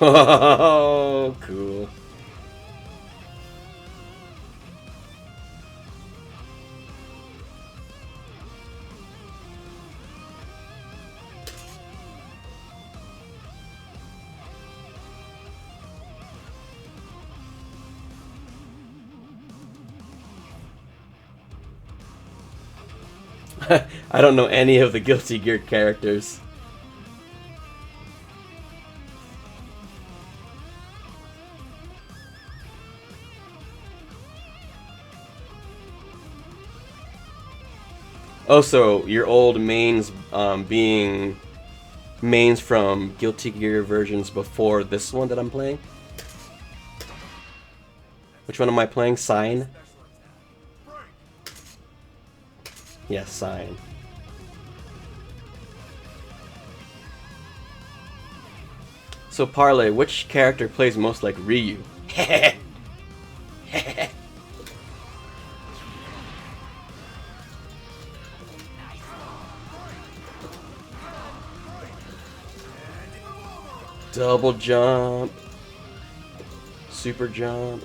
Oh, cool. I don't know any of the Guilty Gear characters. Oh, so your old mains being mains from Guilty Gear versions before this one that I'm playing? Which one am I playing? Sign? Yes, Sign. So Parlay, which character plays most like Ryu? Double jump. Super jump.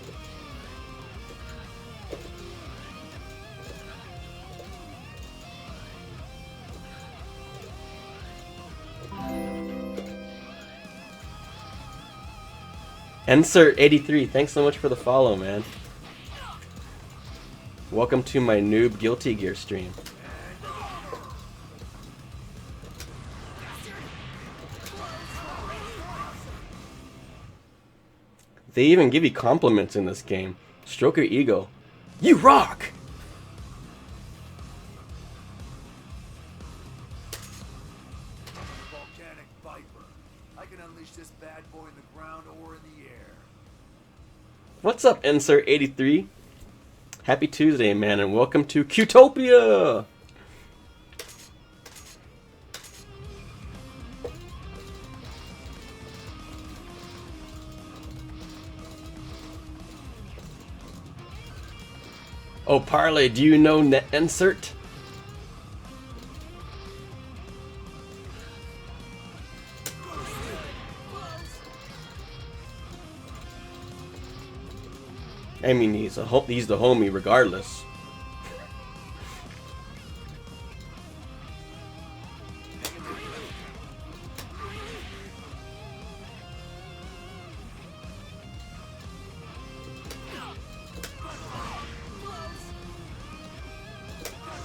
Insert83, thanks so much for the follow, man. Welcome to my noob Guilty Gear stream. They even give you compliments in this game. Stroke your ego. You rock! Volcanic Viper. I can unleash this bad boy in the ground or in the air. What's up, Insert83? Happy Tuesday, man, and welcome to Qtopia! Oh, Parlay, do you know Insert? I mean, he's the homie regardless.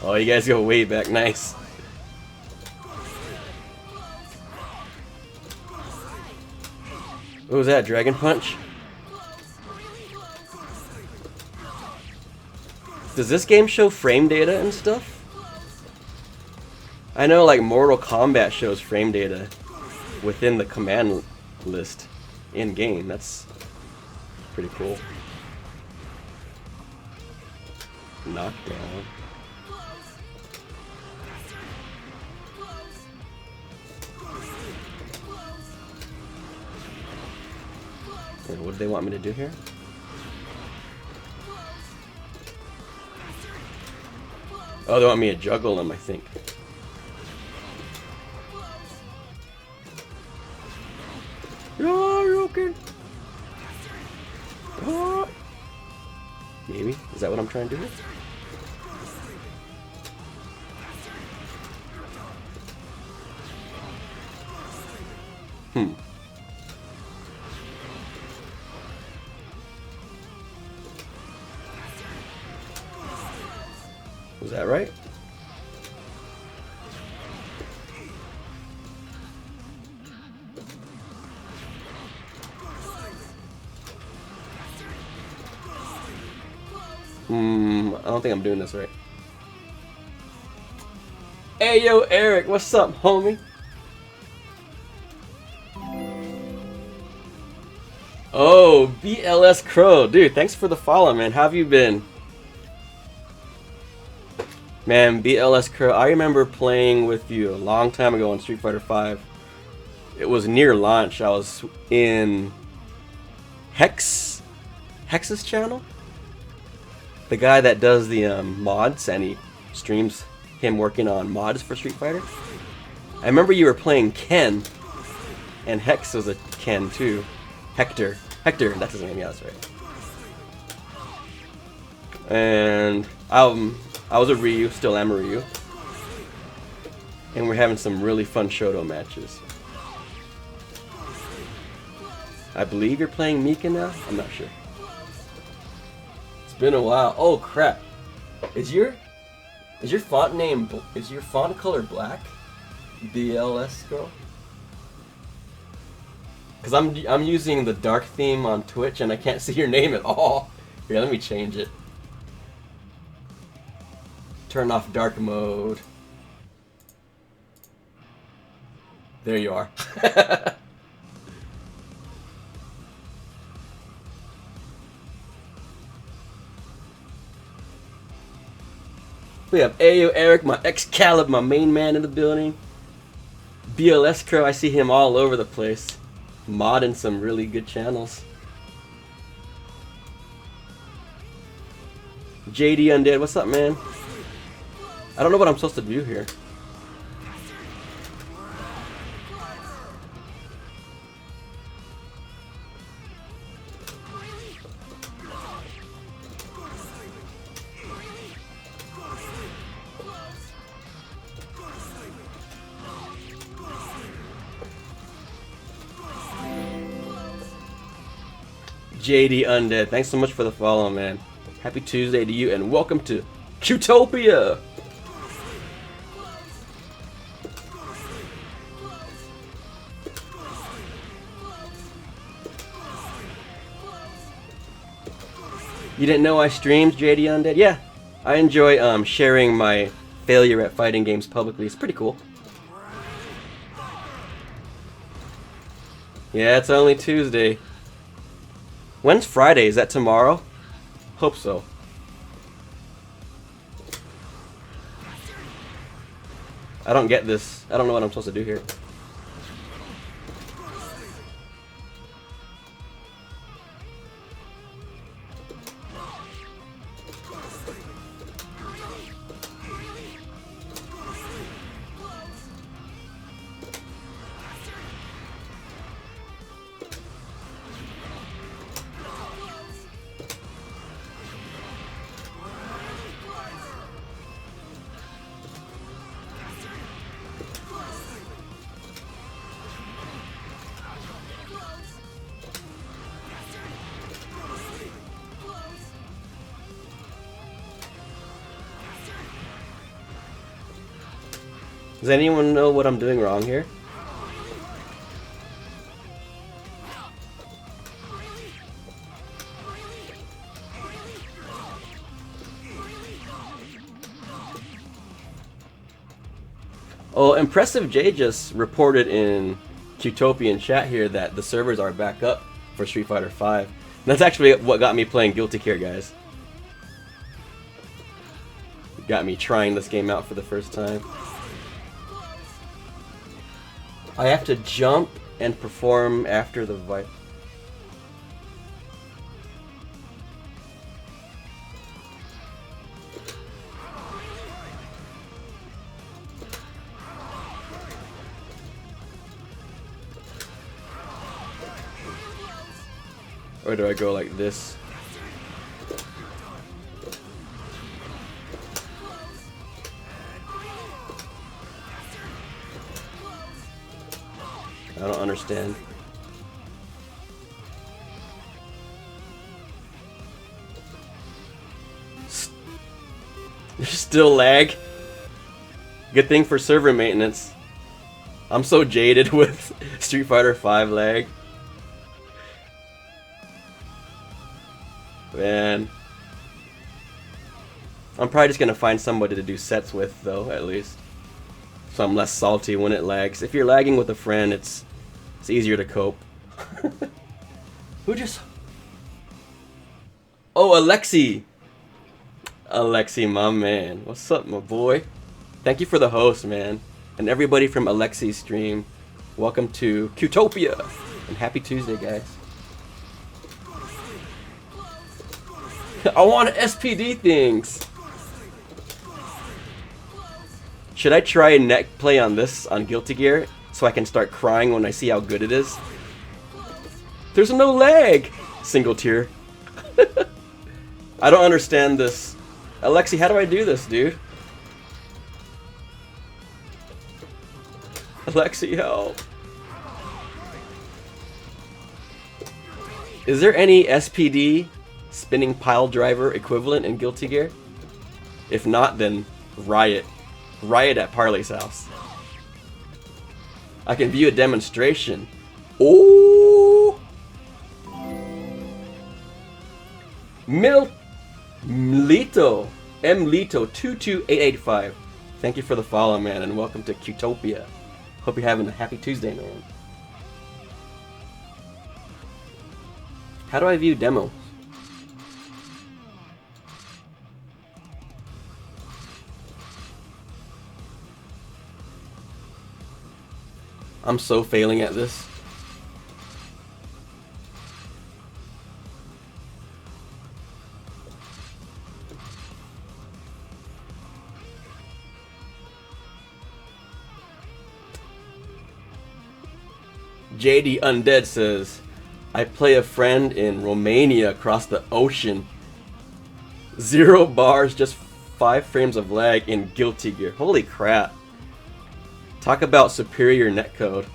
Oh, you guys go way back. Nice. What was that? Dragon Punch? Does this game show frame data and stuff? I know like Mortal Kombat shows frame data within the command list in game. That's pretty cool. Knockdown. And what do they want me to do here? Oh, they want me to juggle them, I think. Yoken! Oh. Maybe? Is that what I'm trying to do here? Was that right? I don't think I'm doing this right. Hey yo, Eric, what's up, homie? Oh, BLS Crow, dude, thanks for the follow, man. How have you been? Man, BLS Crow, I remember playing with you a long time ago on Street Fighter V. It was near launch. I was in Hex's channel. The guy that does the mods, and he streams him working on mods for Street Fighter. I remember you were playing Ken, and Hex was a Ken too. Hector, that's his name, yeah, that's right. And I was a Ryu, still am a Ryu. And we're having some really fun Shoto matches. I believe you're playing Mika now? I'm not sure. It's been a while. Oh crap. Is your font name, is your font color black? BLS girl? Cause I'm using the dark theme on Twitch and I can't see your name at all. Here, let me change it. Turn off dark mode. There you are. We have Ayo Eric, my Excalibur, my main man in the building. BLS Crow, I see him all over the place. Modding some really good channels. JD Undead, what's up, man? I don't know what I'm supposed to do here. JD Undead, thanks so much for the follow, man. Happy Tuesday to you, and welcome to Qtopia! You didn't know I streamed, JD Undead? Yeah, I enjoy sharing my failure at fighting games publicly. It's pretty cool. Yeah, it's only Tuesday. When's Friday? Is that tomorrow? Hope so. I don't get this. I don't know what I'm supposed to do here. Does anyone know what I'm doing wrong here? Oh, Impressive J just reported in Qtopian chat here that the servers are back up for Street Fighter V. That's actually what got me playing Guilty Gear, guys. Got me trying this game out for the first time. I have to jump and perform after the fight. Or do I go like this? I don't understand. There's still lag. Good thing for server maintenance. I'm so jaded with Street Fighter V lag. Man. I'm probably just gonna find somebody to do sets with, though, at least. So I'm less salty when it lags. If you're lagging with a friend, it's easier to cope. Who just... Oh, Alexi! Alexi, my man. What's up, my boy? Thank you for the host, man. And everybody from Alexi's stream, welcome to Qtopia! And happy Tuesday, guys. I want SPD things! Should I try neck play on this, on Guilty Gear, so I can start crying when I see how good it is? There's no lag! Single tier. I don't understand this. Alexi, how do I do this, dude? Alexi, help. Is there any SPD spinning pile driver equivalent in Guilty Gear? If not, then Riot. Riot at Parley's house. I can view a demonstration. Oh! Mlito. Mlito 22885. Thank you for the follow, man, and welcome to Qtopia. Hope you're having a happy Tuesday, man. How do I view demos? I'm so failing at this. JD Undead says, I play a friend in Romania across the ocean. 0 bars, just 5 frames of lag in Guilty Gear. Holy crap. Talk about superior netcode.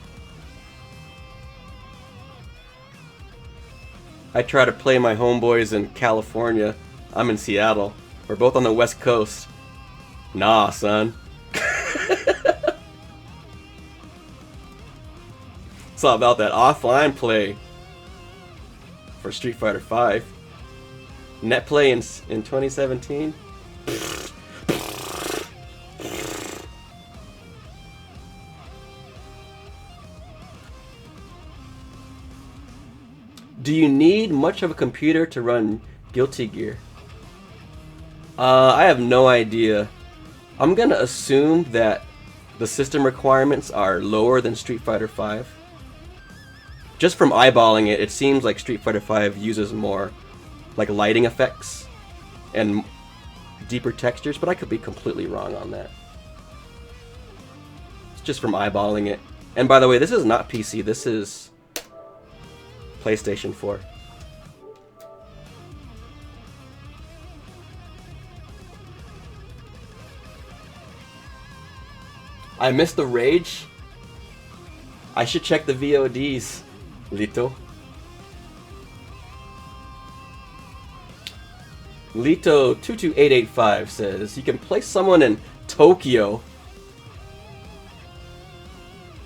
I try to play my homeboys in California. I'm in Seattle. We're both on the West Coast. Nah, son. It's all about that offline play for Street Fighter V. Net play in 2017? Do you need much of a computer to run Guilty Gear? I have no idea. I'm gonna assume that the system requirements are lower than Street Fighter V. Just from eyeballing it, it seems like Street Fighter V uses more like lighting effects and deeper textures, but I could be completely wrong on that. It's just from eyeballing it. And by the way, this is not PC, this is PlayStation 4. I missed the rage. I should check the VODs, Lito. Lito22885 says you can place someone in Tokyo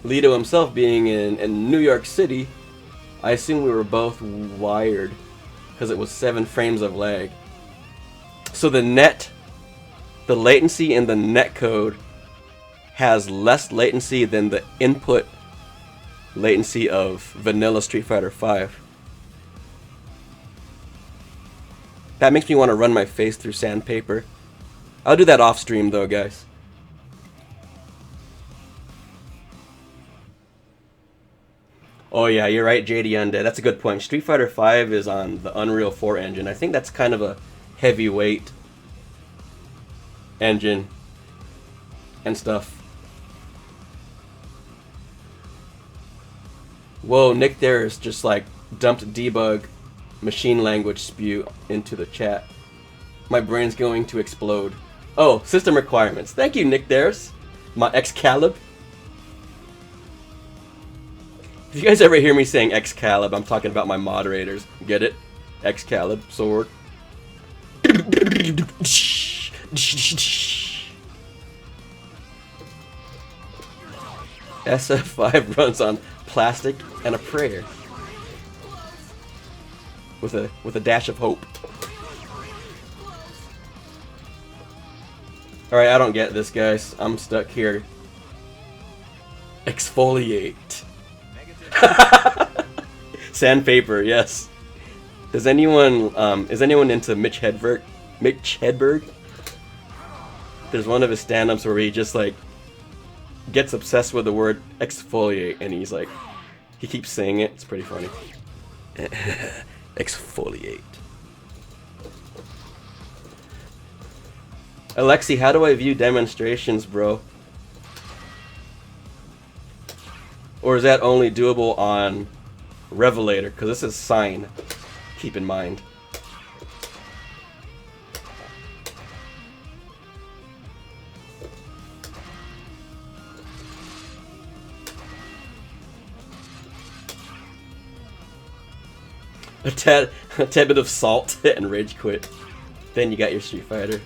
Lito himself being in New York City, I assume we were both wired because it was 7 frames of lag. So the latency in the netcode has less latency than the input latency of vanilla Street Fighter V. That makes me want to run my face through sandpaper. I'll do that off stream though, guys. Oh yeah, you're right, JD Undead. That's a good point. Street Fighter V is on the Unreal 4 engine. I think that's kind of a heavyweight engine and stuff. Whoa, Nick Daris just like dumped debug machine language spew into the chat. My brain's going to explode. Oh, system requirements. Thank you, Nick Daris. My Excalib. If you guys ever hear me saying Excalib, I'm talking about my moderators. Get it? Excalib, sword. SF5 runs on plastic and a prayer. With a dash of hope. Alright, I don't get this, guys. I'm stuck here. Exfoliate. Sandpaper, yes. Does anyone is anyone into Mitch Hedberg? Mitch Hedberg? There's one of his stand-ups where he just like gets obsessed with the word exfoliate and he's like he keeps saying it. It's pretty funny. Exfoliate. Alexi, how do I view demonstrations, bro? Or is that only doable on Revelator? Because this is Sign. Keep in mind. A tad bit of salt and rage quit. Then you got your Street Fighter.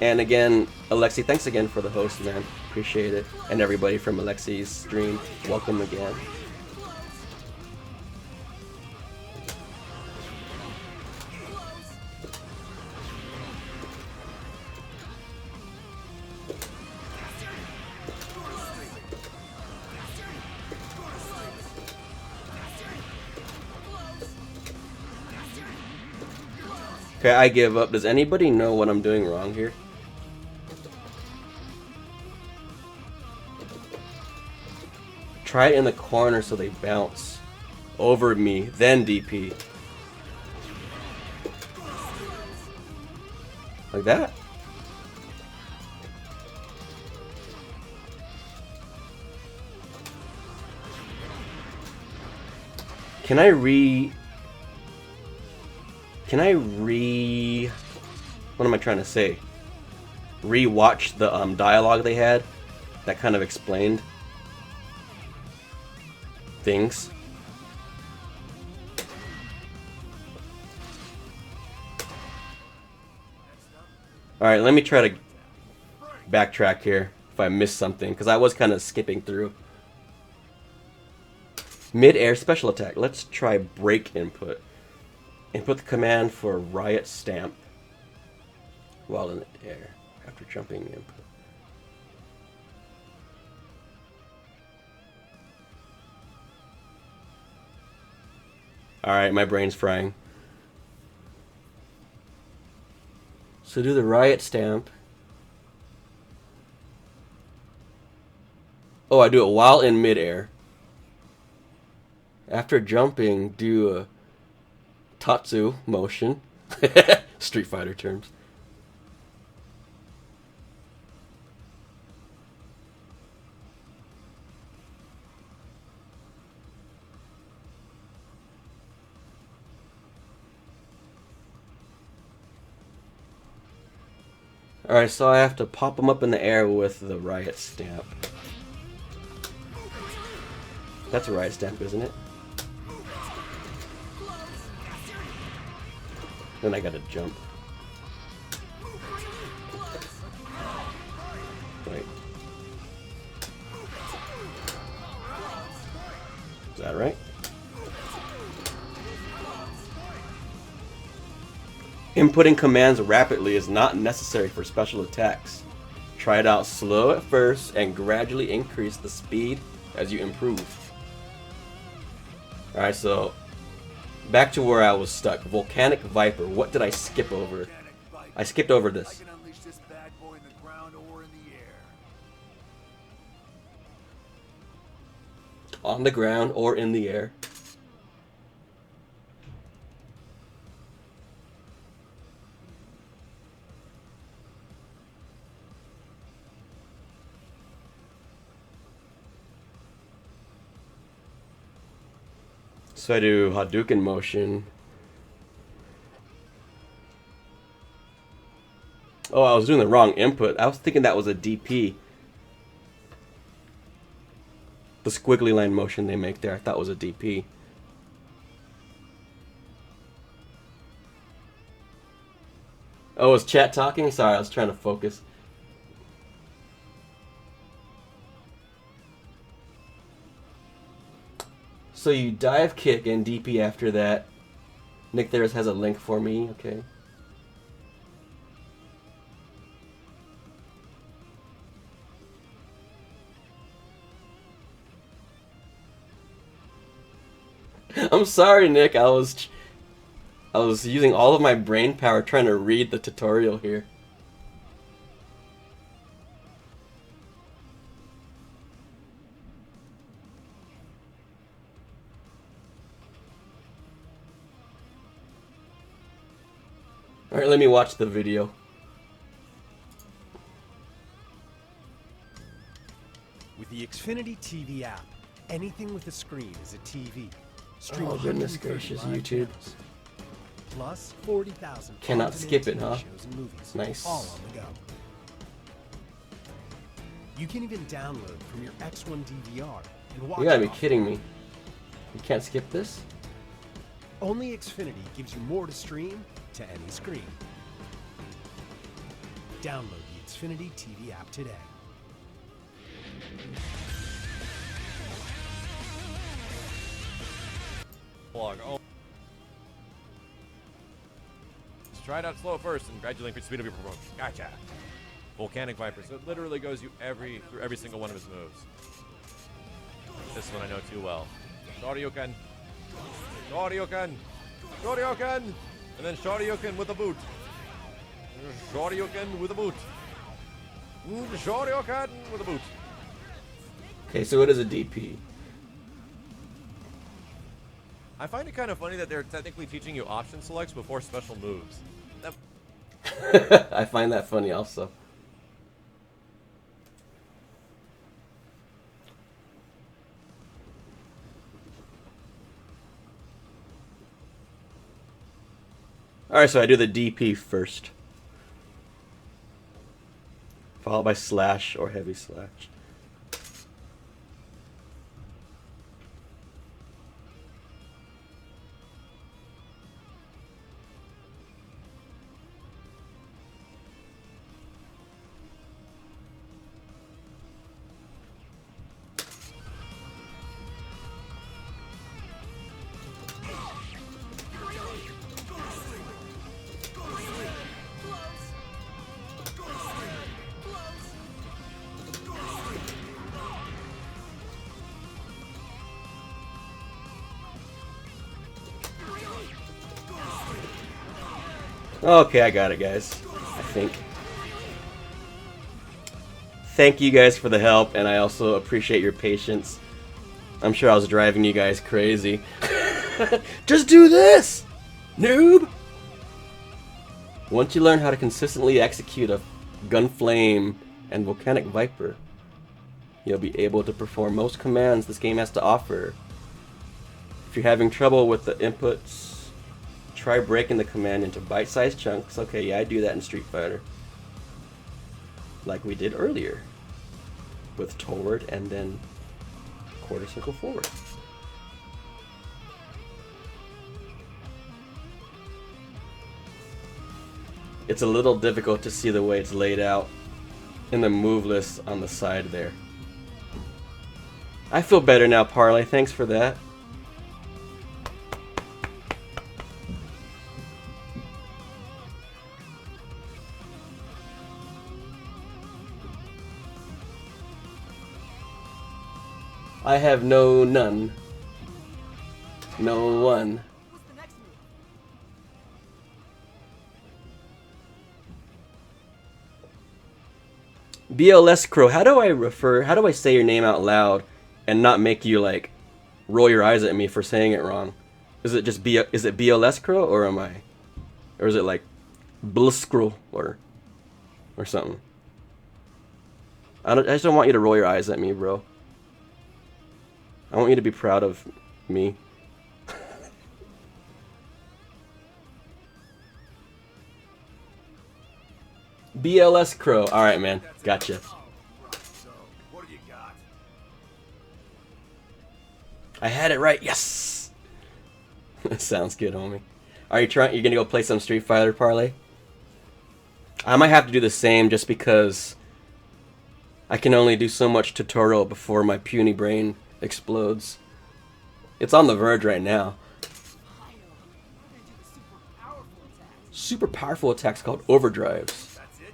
And again, Alexi, thanks again for the host, man. Appreciate it. And everybody from Alexi's stream, welcome again. Okay, I give up. Does anybody know what I'm doing wrong here? Try it in the corner so they bounce over me, then DP. Like that? Can I what am I trying to say? Re-watch the dialogue they had that kind of explained things. Alright, let me try to backtrack here if I missed something, because I was kind of skipping through. Mid-air special attack. Let's try break input. Input the command for riot stamp while in the air after jumping input. Alright, my brain's frying. So do the riot stamp. Oh, I do it while in midair. After jumping, do a Tatsu motion. Street Fighter terms. Alright, so I have to pop them up in the air with the riot stamp. That's a riot stamp, isn't it? Then I gotta jump. Wait. Is that right? Inputting commands rapidly is not necessary for special attacks. Try it out slow at first and gradually increase the speed as you improve. Alright, so back to where I was stuck. Volcanic Viper. What did I skip over? I skipped over I this. can unleash this bad boy in the ground or in the air. On the ground or in the air. So I do Hadouken motion. Oh, I was doing the wrong input. I was thinking that was a DP. The squiggly line motion they make there, I thought was a DP. Oh, is chat talking? Sorry, I was trying to focus. So you dive kick and DP after that. Nick Theris has a link for me, okay. I'm sorry, Nick. I was using all of my brain power trying to read the tutorial here. Alright, let me watch the video. With the Xfinity TV app, anything with a screen is a TV. Stream Oh, goodness 130 gracious, live YouTube. channels, plus 40,000 Cannot on-demand skip it, TV huh? shows and movies, Nice. all on the go. You can even download from your X1 DVR and watch You gotta it be off- kidding me. You can't skip this? Only Xfinity gives you more to stream to any screen. Download the Xfinity TV app today. Log. Oh. Just try it out slow at first and gradually increase the speed of your performance. Gotcha. Volcanic Viper. So it literally goes you through every single one of his moves. This one I know too well. Shoryuken. Shoryuken. Shoryuken. And then Shoryuken with a boot. Shoryuken with a boot. Shoryuken with a boot. Okay, so what is a DP? I find it kind of funny that they're technically teaching you option selects before special moves. That, I find that funny also. Alright, so I do the DP first. Followed by slash or heavy slash. Okay, I got it, guys. I think. Thank you guys for the help, and I also appreciate your patience. I'm sure I was driving you guys crazy. Just do this, noob! Once you learn how to consistently execute a Gunflame and Volcanic Viper, you'll be able to perform most commands this game has to offer. If you're having trouble with the inputs, try breaking the command into bite-sized chunks. Okay, yeah, I do that in Street Fighter. Like we did earlier. With toward and then quarter circle forward. It's a little difficult to see the way it's laid out in the move list on the side there. I feel better now, Parlay. Thanks for that. I have none. No one. What's the next move? BLS Crow, how do I say your name out loud and not make you like roll your eyes at me for saying it wrong? Is it just is it BLS Crow or is it like Bliskrow or something? I just don't want you to roll your eyes at me, bro. I want you to be proud of me. BLS Crow. All right, man. Gotcha. So, what do you got? I had it right. Yes. Sounds good, homie. Are you trying? You're gonna go play some Street Fighter, Parlay? I might have to do the same just because I can only do so much tutorial before my puny brain explodes. It's on the verge right now. Hio, we're gonna do the super powerful attacks. Super powerful attacks called overdrives. That's it?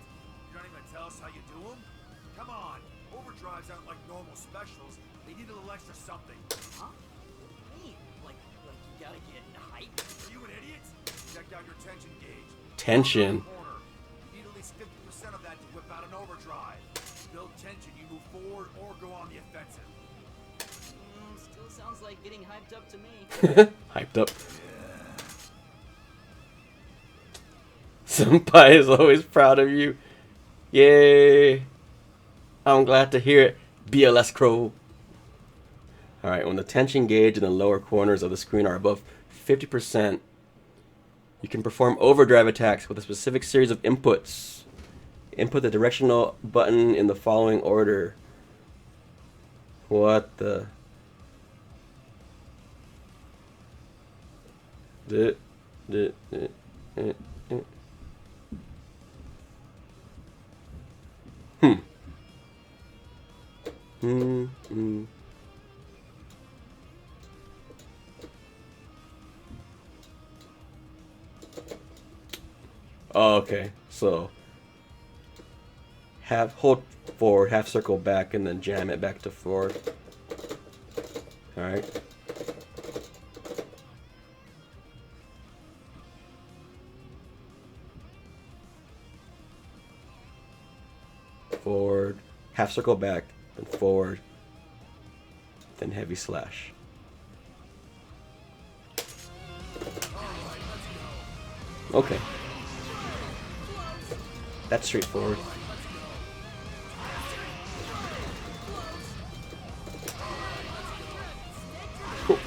You don't even tell us how you do them? Come on. Overdrives aren't like normal specials. They need a little extra something. Huh? What do you mean? Like you gotta get hype? Are you an idiot? Check out your tension gauge. Tension. Corner. You need at least 50% of that to whip out an overdrive. Build tension, you move forward or go on the offensive. Still sounds like getting hyped up to me. Hyped up. Senpai is always proud of you. Yay. I'm glad to hear it. BLS Crow. Alright, when the tension gauge in the lower corners of the screen are above 50%, you can perform overdrive attacks with a specific series of inputs. Input the directional button in the following order. What the... Oh, okay, so hold forward, half circle back, and then jam it back to forward. Alright. Forward, half circle back, then forward, then heavy slash. Okay. That's straightforward. Cool.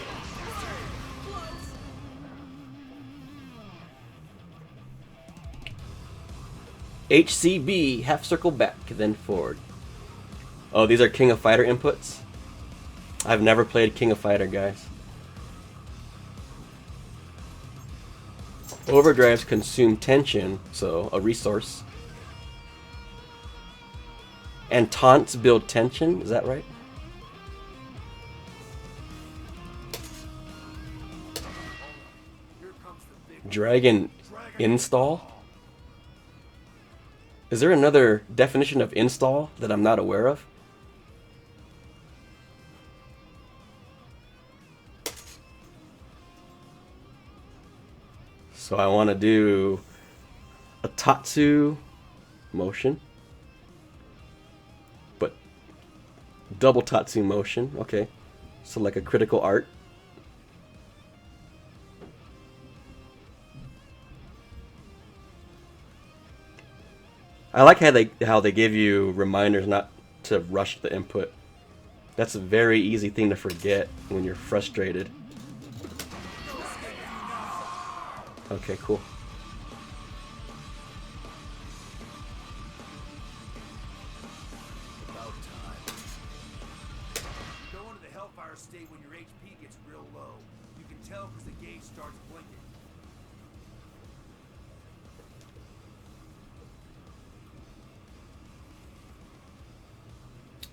HCB, half circle back, then forward. Oh, these are King of Fighter inputs? I've never played King of Fighter, guys. Overdrives consume tension, so a resource. And taunts build tension, is that right? Here comes the big Dragon install? Is there another definition of install that I'm not aware of? So I want to do a Tatsu motion, but double Tatsu motion. Okay, so like a critical art. I like how they give you reminders not to rush the input. That's a very easy thing to forget when you're frustrated. Okay, cool. about time. Go into the Hellfire state when your HP gets real low. You can tell because the gauge starts blinking.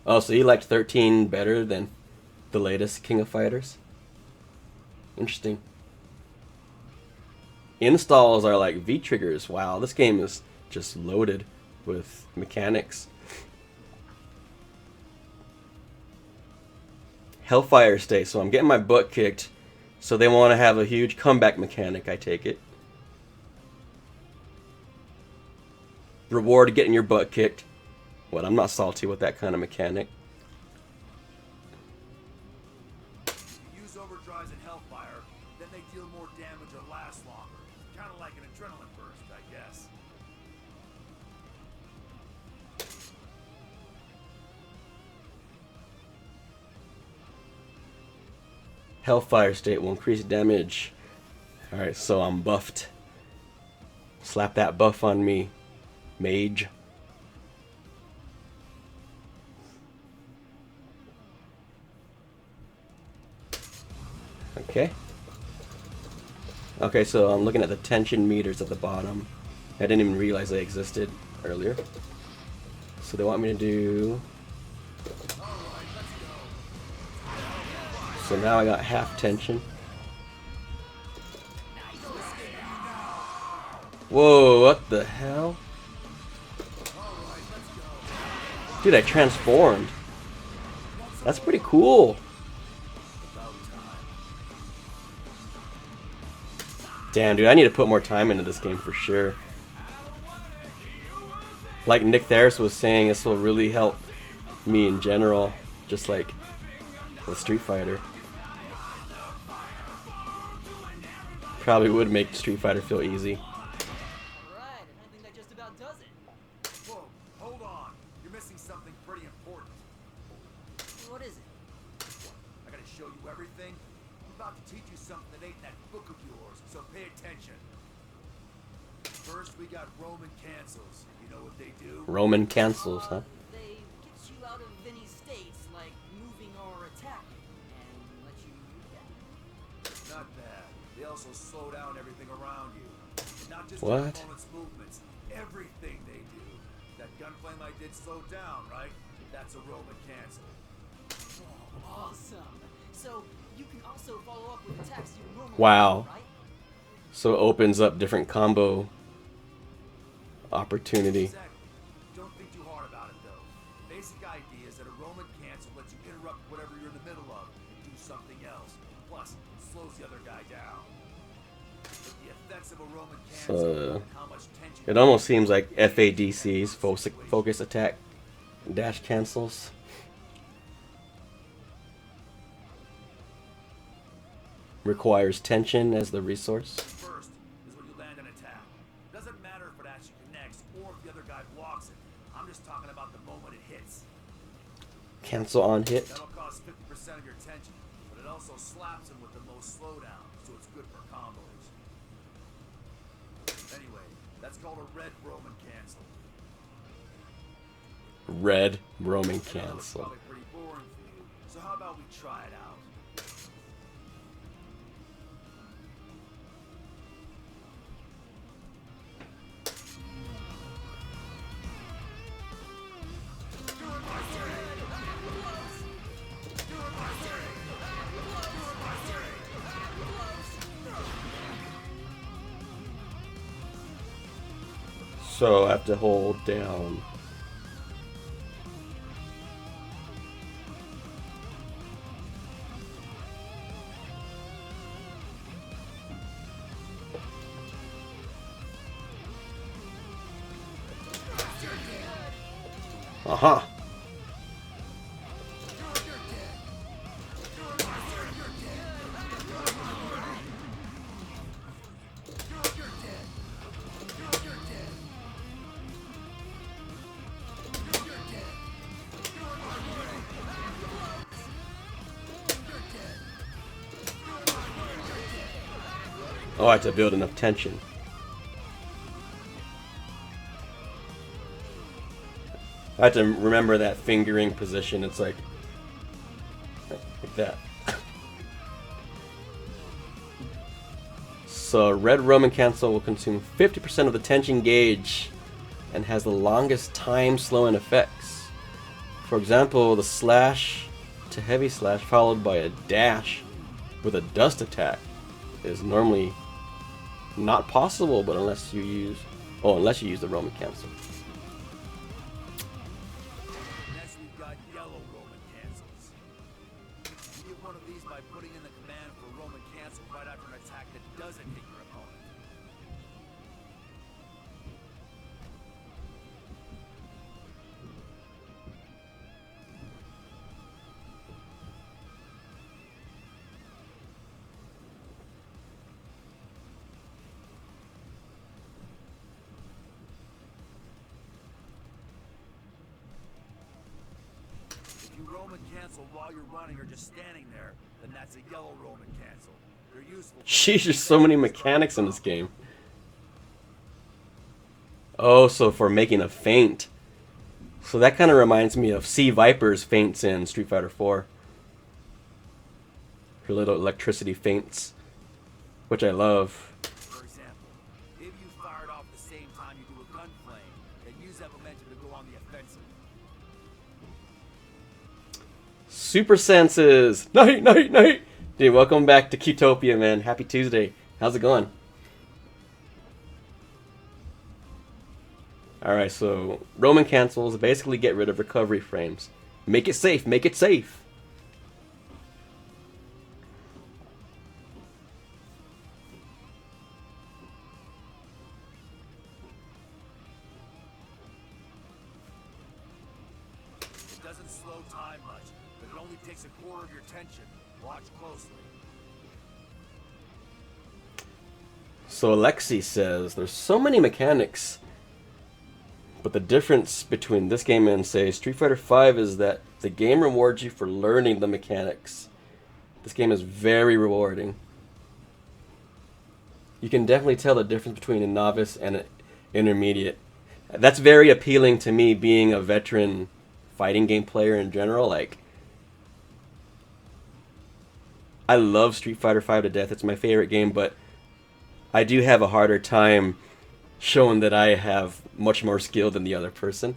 Oh, so you liked 13 better than the latest King of Fighters? Interesting. Installs are like V-triggers. Wow, this game is just loaded with mechanics. Hellfire State. So I'm getting my butt kicked. So they want to have a huge comeback mechanic, I take it. Reward getting your butt kicked. Well, I'm not salty with that kind of mechanic. Use overdrives in Hellfire, then they deal more damage or last longer. Kind of like an adrenaline burst, I guess. Hellfire State will increase damage. Alright, so I'm buffed. Slap that buff on me, mage. Okay. Okay, so I'm looking at the tension meters at the bottom. I didn't even realize they existed earlier. So they want me to do... So now I got half tension. Whoa, what the hell? Dude, I transformed. That's pretty cool. Damn, dude, I need to put more time into this game for sure. Like Nick Theris was saying, this will really help me in general, just like with Street Fighter. Probably would make Street Fighter feel easy. Alright, and I think that just about does it. Whoa, hold on. You're missing something pretty important. What is it? I gotta show you everything. I'm about to teach you something that ain't in that book of yours, so pay attention. First, we got Roman cancels. You know what they do? Roman cancels, huh? They get you out of any states, like moving or attacking, and let you do that. Not bad. They also slow down everything around you. Not just What? your opponent's movements. Everything they do. That gunflame I did slowed down, right? That's a Roman cancel. Awesome. So you can also follow up with attacks you normally Wow. do, right? So it opens up different combo opportunity. Exactly. Don't think too hard about it, though. Basic idea is that a Roman cancel lets you interrupt whatever you're in the middle of and do something else. Plus, slows the other guy down. But the effects of a Roman cancel and how much tension It almost seems like FADC's focus attack dash cancels. Requires tension as the resource. first is when you land an attack. Doesn't matter if it actually connects or if the other guy blocks it. I'm just talking about the moment it hits. Cancel on hit. That'll cost 50% of your tension, but it also slaps him with the most slowdown, so it's good for combos. Anyway, that's called a red Roman cancel. Red Roman I know it's cancel. probably pretty boring for you, so how about we try it out? So I have to hold down. Aha. Oh, I have to build enough tension. I have to remember that fingering position. It's like that. So red Roman cancel will consume 50% of the tension gauge and has the longest time slowing effects. For example, the slash to heavy slash followed by a dash with a dust attack is normally not possible, but unless you use the Roman cancel. Next we've got yellow Roman cancels. You get one of these by putting in the command for Roman cancel right after an attack that doesn't hit your opponent. If you Roman cancel while you're running or just standing there, then that's a yellow Roman cancel. They're useful. Sheesh, there's so many mechanics in this game. Oh, so for making a feint. So that kind of reminds me of Sea Viper's feints in Street Fighter 4. Her little electricity feints, which I love. For example, if you fired off the same time you do a gun flame, then use that momentum to go on the offensive. Super Senses! Night, night, night! Dude, welcome back to Qtopia, man. Happy Tuesday. How's it going? Alright, so Roman cancels basically get rid of recovery frames. Make it safe, make it safe! It doesn't slow time much, but it only takes a quarter of your attention. Watch closely. So Alexi says, there's so many mechanics, but the difference between this game and, say, Street Fighter V is that the game rewards you for learning the mechanics. This game is very rewarding. You can definitely tell the difference between a novice and an intermediate. That's very appealing to me, being a veteran fighting game player in general. Like, I love Street Fighter V to death. It's my favorite game, but I do have a harder time showing that I have much more skill than the other person.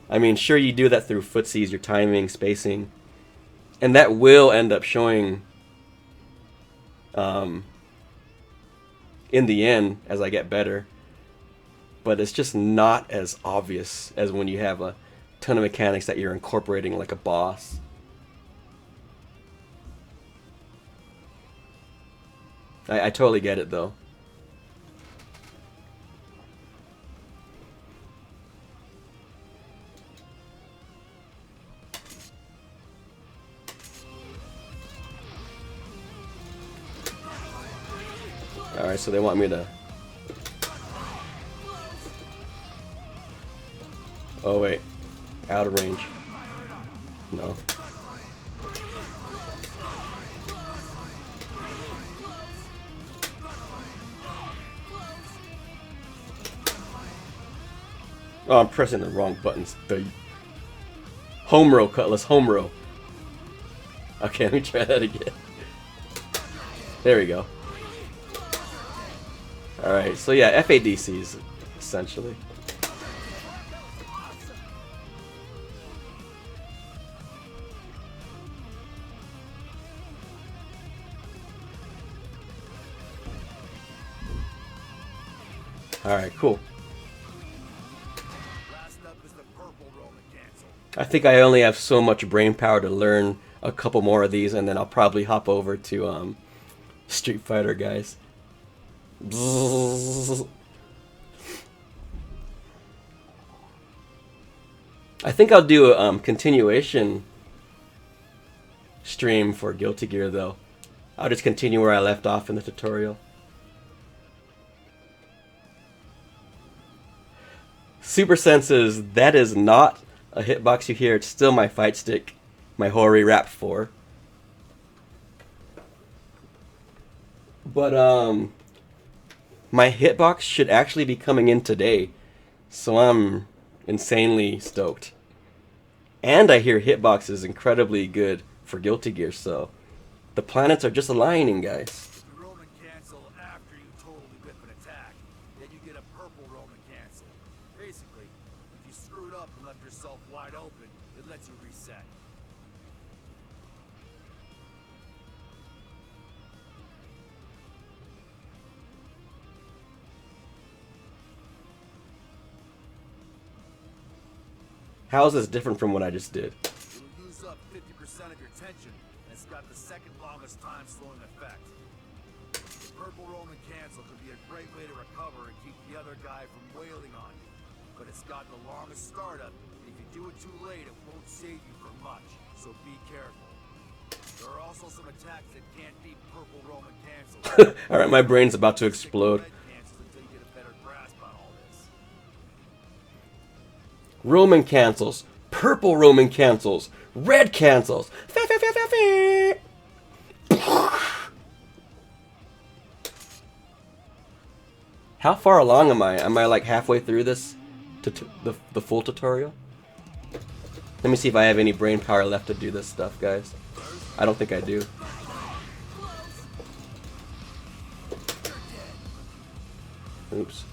I mean, sure, you do that through footsies, your timing, spacing, and that will end up showing in the end as I get better. But it's just not as obvious as when you have a ton of mechanics that you're incorporating like a boss. I totally get it though. Alright, so they want me to... Oh wait, out of range. No. Oh, I'm pressing the wrong buttons. The home row, Cutlass, home row. Okay, let me try that again. There we go. Alright, so yeah, FADCs, essentially. Alright, cool. Last up is the purple Roman cancel. I think I only have so much brain power to learn a couple more of these, and then I'll probably hop over to Street Fighter, guys. Bzzz. I think I'll do a continuation stream for Guilty Gear, though. I'll just continue where I left off in the tutorial. Super Senses, that is not a hitbox you hear. It's still my fight stick, my Hori Rap 4. But, my hitbox should actually be coming in today, so I'm insanely stoked. And I hear hitbox is incredibly good for Guilty Gear, so the planets are just aligning, guys. The Roman cancel after you totally whip an attack, then you get a purple Roman cancel. Basically, if you screwed up and left yourself wide open, it lets you How is this different from what I just did? It'll use up 50% of your tension, and it's got the second longest time slowing effect. The purple Roman cancel could be a great way to recover and keep the other guy from wailing on you. But it's got the longest startup, and if you do it too late, it won't save you for much, so be careful. There are also some attacks that can't beat purple Roman cancels. Alright, my brain's about to explode. Red cancels until you get a better grasp on all this. Roman cancels. Purple Roman cancels. Red cancels. How far along am I? Am I like halfway through this? The full tutorial? Let me see if I have any brain power left to do this stuff, guys. I don't think I do. Oops.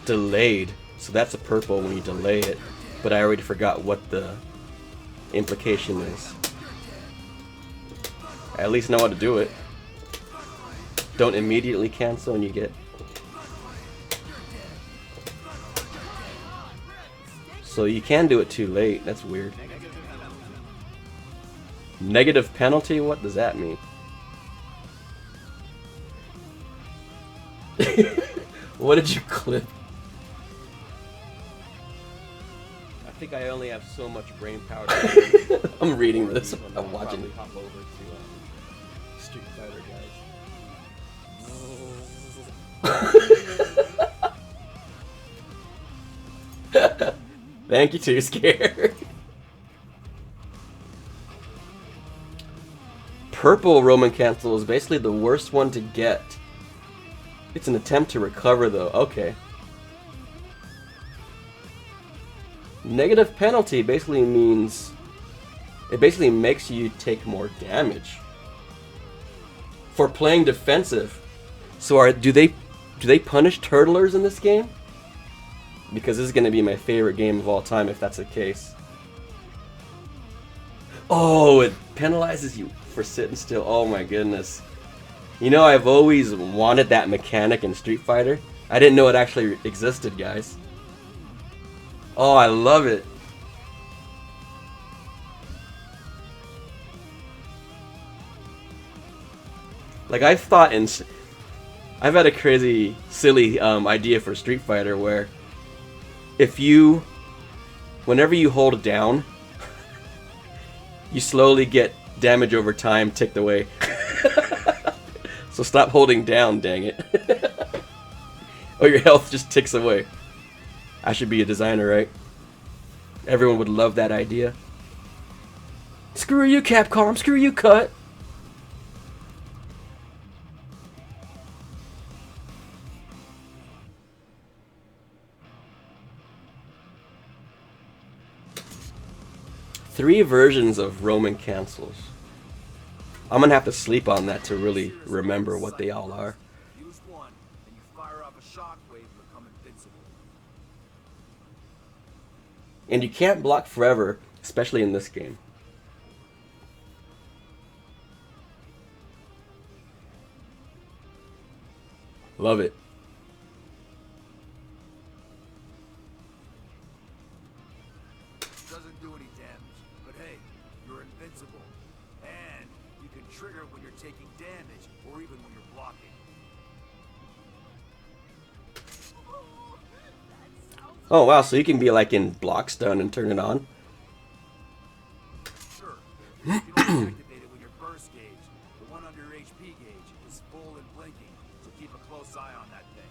Delayed. So that's a purple when you delay it. But I already forgot what the implication is. I at least know how to do it. Don't immediately cancel and you get... So you can do it too late. That's weird. Negative penalty? What does that mean? What did you clip? I think I only have so much brain power. I'm reading this. I'm watching it. Hop over to Street Fighter, guys. Thank you, Too Scared. Purple Roman cancel is basically the worst one to get. It's an attempt to recover, though. Okay. Negative penalty basically means it basically makes you take more damage for playing defensive. So do they punish turtlers in this game? Because this is going to be my favorite game of all time if that's the case. Oh, it penalizes you for sitting still. Oh my goodness. You know, I've always wanted that mechanic in Street Fighter. I didn't know it actually existed, guys. Oh, I love it. Like, I've had a crazy, silly idea for Street Fighter where whenever you hold down, you slowly get damage over time ticked away. So stop holding down, dang it. Or your health just ticks away. I should be a designer, right? Everyone would love that idea. Screw you, Capcom. Screw you, Cut. Three versions of Roman cancels. I'm gonna have to sleep on that to really remember what they all are. Use one, and you fire off a shockwave and become invincible. And you can't block forever, especially in this game. Love it. Doesn't do any damage, but hey, you're invincible. And you can trigger when you're taking damage, or even when you're blocking. Oh wow, so you can be like in block stun and turn it on. Sure, you don't activate it when your burst gauge, the one under your HP gauge, is full and blinking, so keep a close eye on that thing.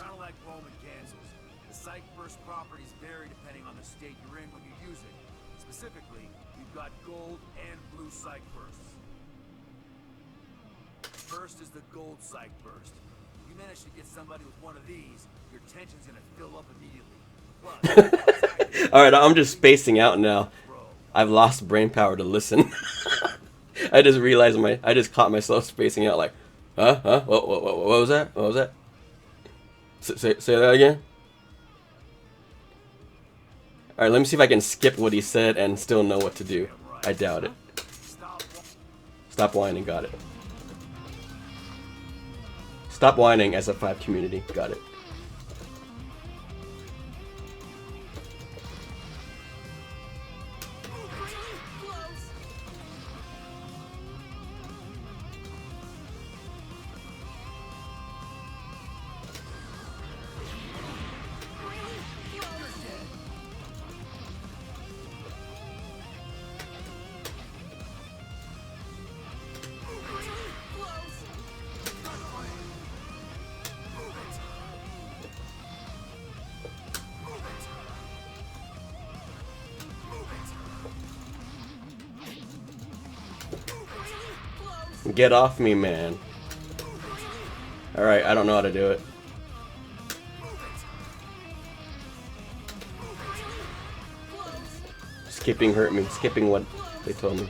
Kind of like Roman cancels, the psych burst properties vary depending on the state you're in when you use it. Specifically, you've got gold and blue psych bursts. First is the gold psych burst. If you manage to get somebody with one of these, your tension's gonna fill up immediately. Plus, Alright, I'm just spacing out now. I've lost brain power to listen. I just realized I just caught myself spacing out like, huh? What was that? What was that? Say that again? Alright, let me see if I can skip what he said and still know what to do. I doubt it. Stop whining, got it. Stop whining, SF5 community, got it. Get off me, man. Alright, I don't know how to do it. Skipping hurt me. Skipping what they told me.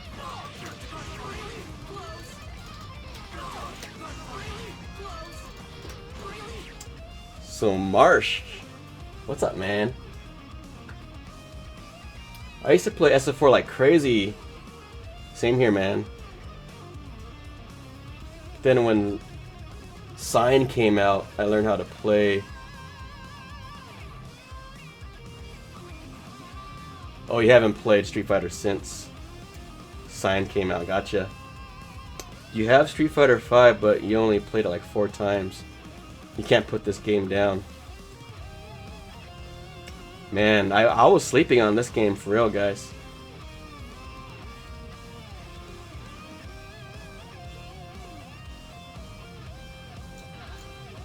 So, Marsh. What's up, man? I used to play SF4 like crazy. Same here, man. Then when Sign came out, I learned how to play. Oh, you haven't played Street Fighter since Sign came out, gotcha. You have Street Fighter 5, but you only played it like 4 times. You can't put this game down. Man, I was sleeping on this game for real, guys.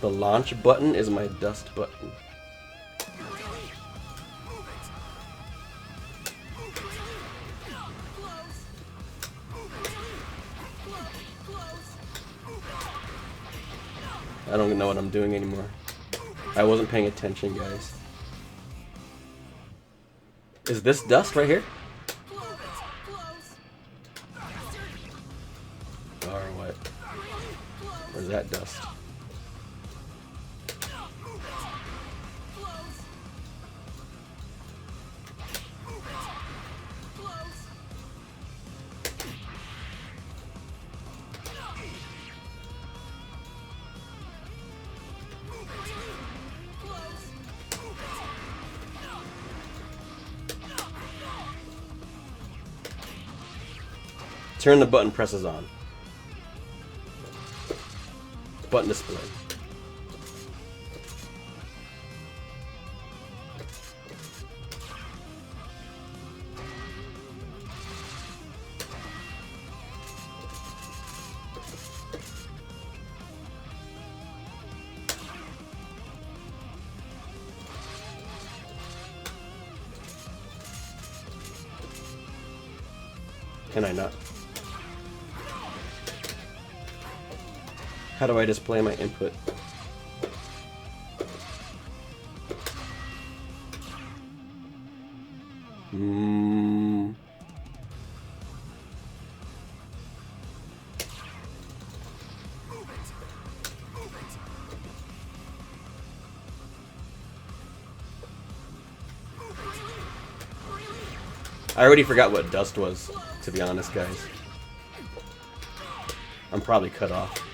The launch button is my dust button. I don't know what I'm doing anymore. I wasn't paying attention, guys. Is this dust right here? Or what? Or is that dust? Turn the button presses on. Button display. Can I not? How do I display my input? I already forgot what dust was, to be honest, guys. I'm probably cut off.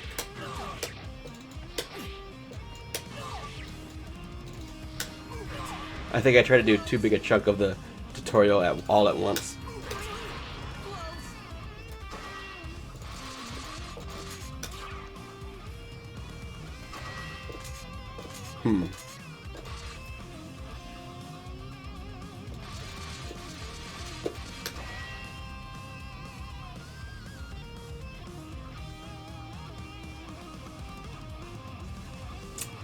I think I tried to do too big a chunk of the tutorial all at once.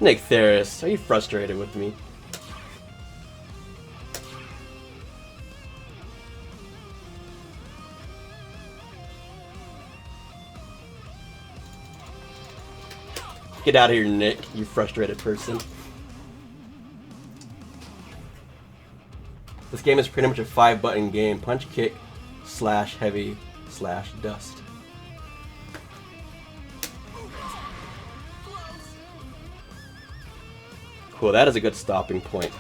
Nick Theris, are you frustrated with me? Get out of here, Nick, you frustrated person. This game is pretty much a 5-button game. Punch, kick, slash, heavy, slash, dust. Cool, that is a good stopping point.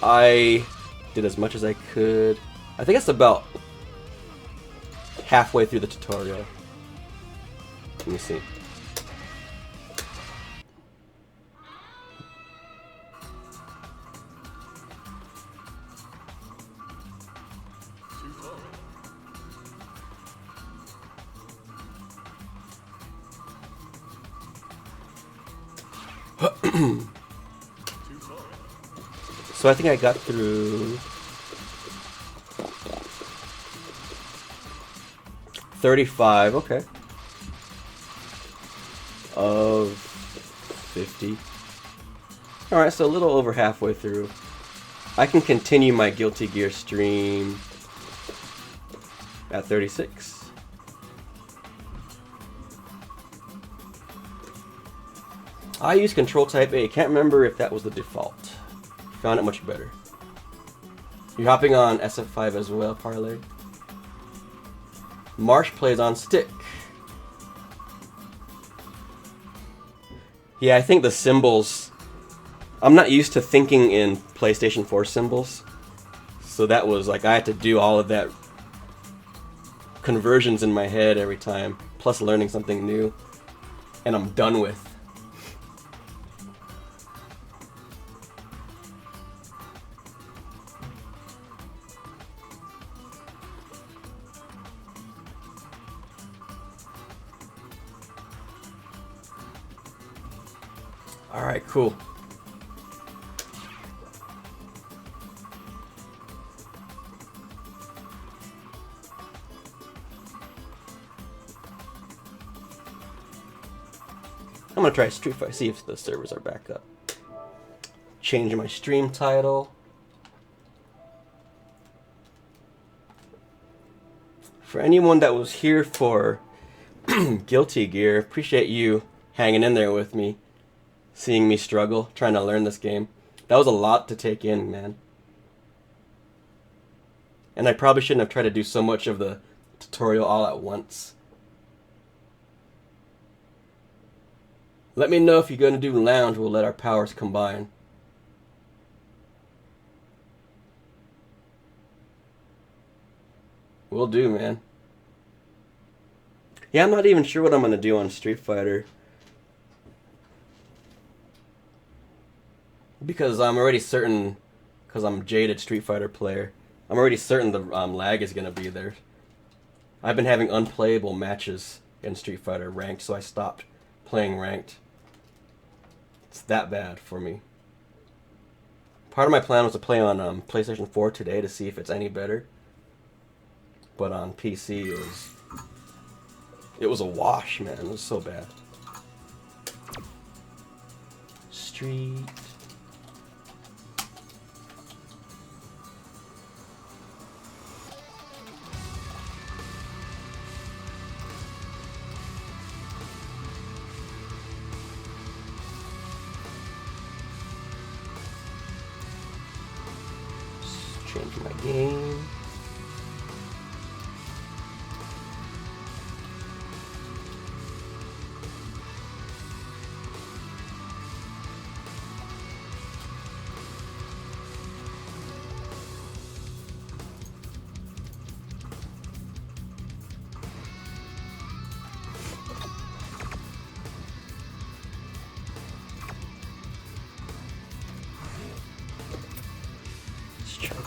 I did as much as I could. I think it's about halfway through the tutorial. Let me see. So I think I got through 35, okay. Of 50. Alright, so a little over halfway through. I can continue my Guilty Gear stream at 36. I use Control Type A. Can't remember if that was the default. Found it much better. You're hopping on SF5 as well, Parlay. Marsh plays on stick. Yeah, I think the symbols... I'm not used to thinking in PlayStation 4 symbols. So that was like, I had to do all of that conversions in my head every time. Plus learning something new. And I'm done with. Alright, cool. I'm gonna try Street Fighter, see if the servers are back up. Change my stream title. For anyone that was here for Guilty Gear, appreciate you hanging in there with me. Seeing me struggle, trying to learn this game. That was a lot to take in, man. And I probably shouldn't have tried to do so much of the tutorial all at once. Let me know if you're going to do lounge, we'll let our powers combine. Will do, man. Yeah, I'm not even sure what I'm going to do on Street Fighter. Because I'm already certain, because I'm a jaded Street Fighter player, I'm already certain the lag is going to be there. I've been having unplayable matches in Street Fighter ranked, so I stopped playing ranked. It's that bad for me. Part of my plan was to play on PlayStation 4 today to see if it's any better. But on PC, it was a wash, man. It was so bad. Street... Change my game.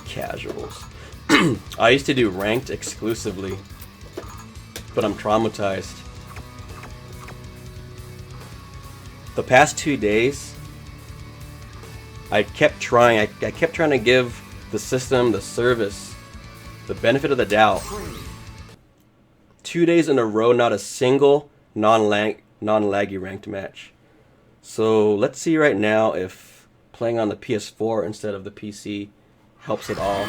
Casuals. I used to do ranked exclusively, but I'm traumatized. The past 2 days, I kept trying. I kept trying to give the system, the service, the benefit of the doubt. 2 days in a row, not a single non-laggy ranked match. So let's see right now if playing on the PS4 instead of the PC helps it all.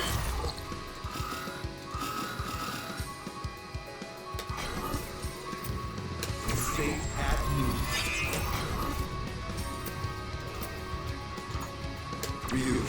Stay at ease. Ryu.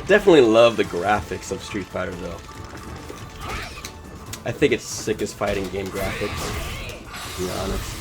Definitely love the graphics of Street Fighter though. I think it's sickest fighting game graphics, to be honest.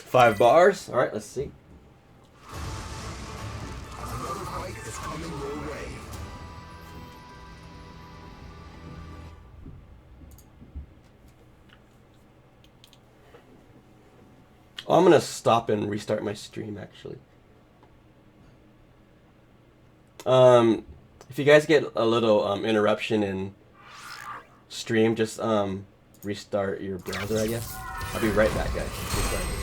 Five bars. All right, let's see. Another fight is coming your way. Oh, I'm gonna stop and restart my stream actually. If you guys get a little interruption in stream, just restart your browser, I guess. I'll be right back, guys. Restart.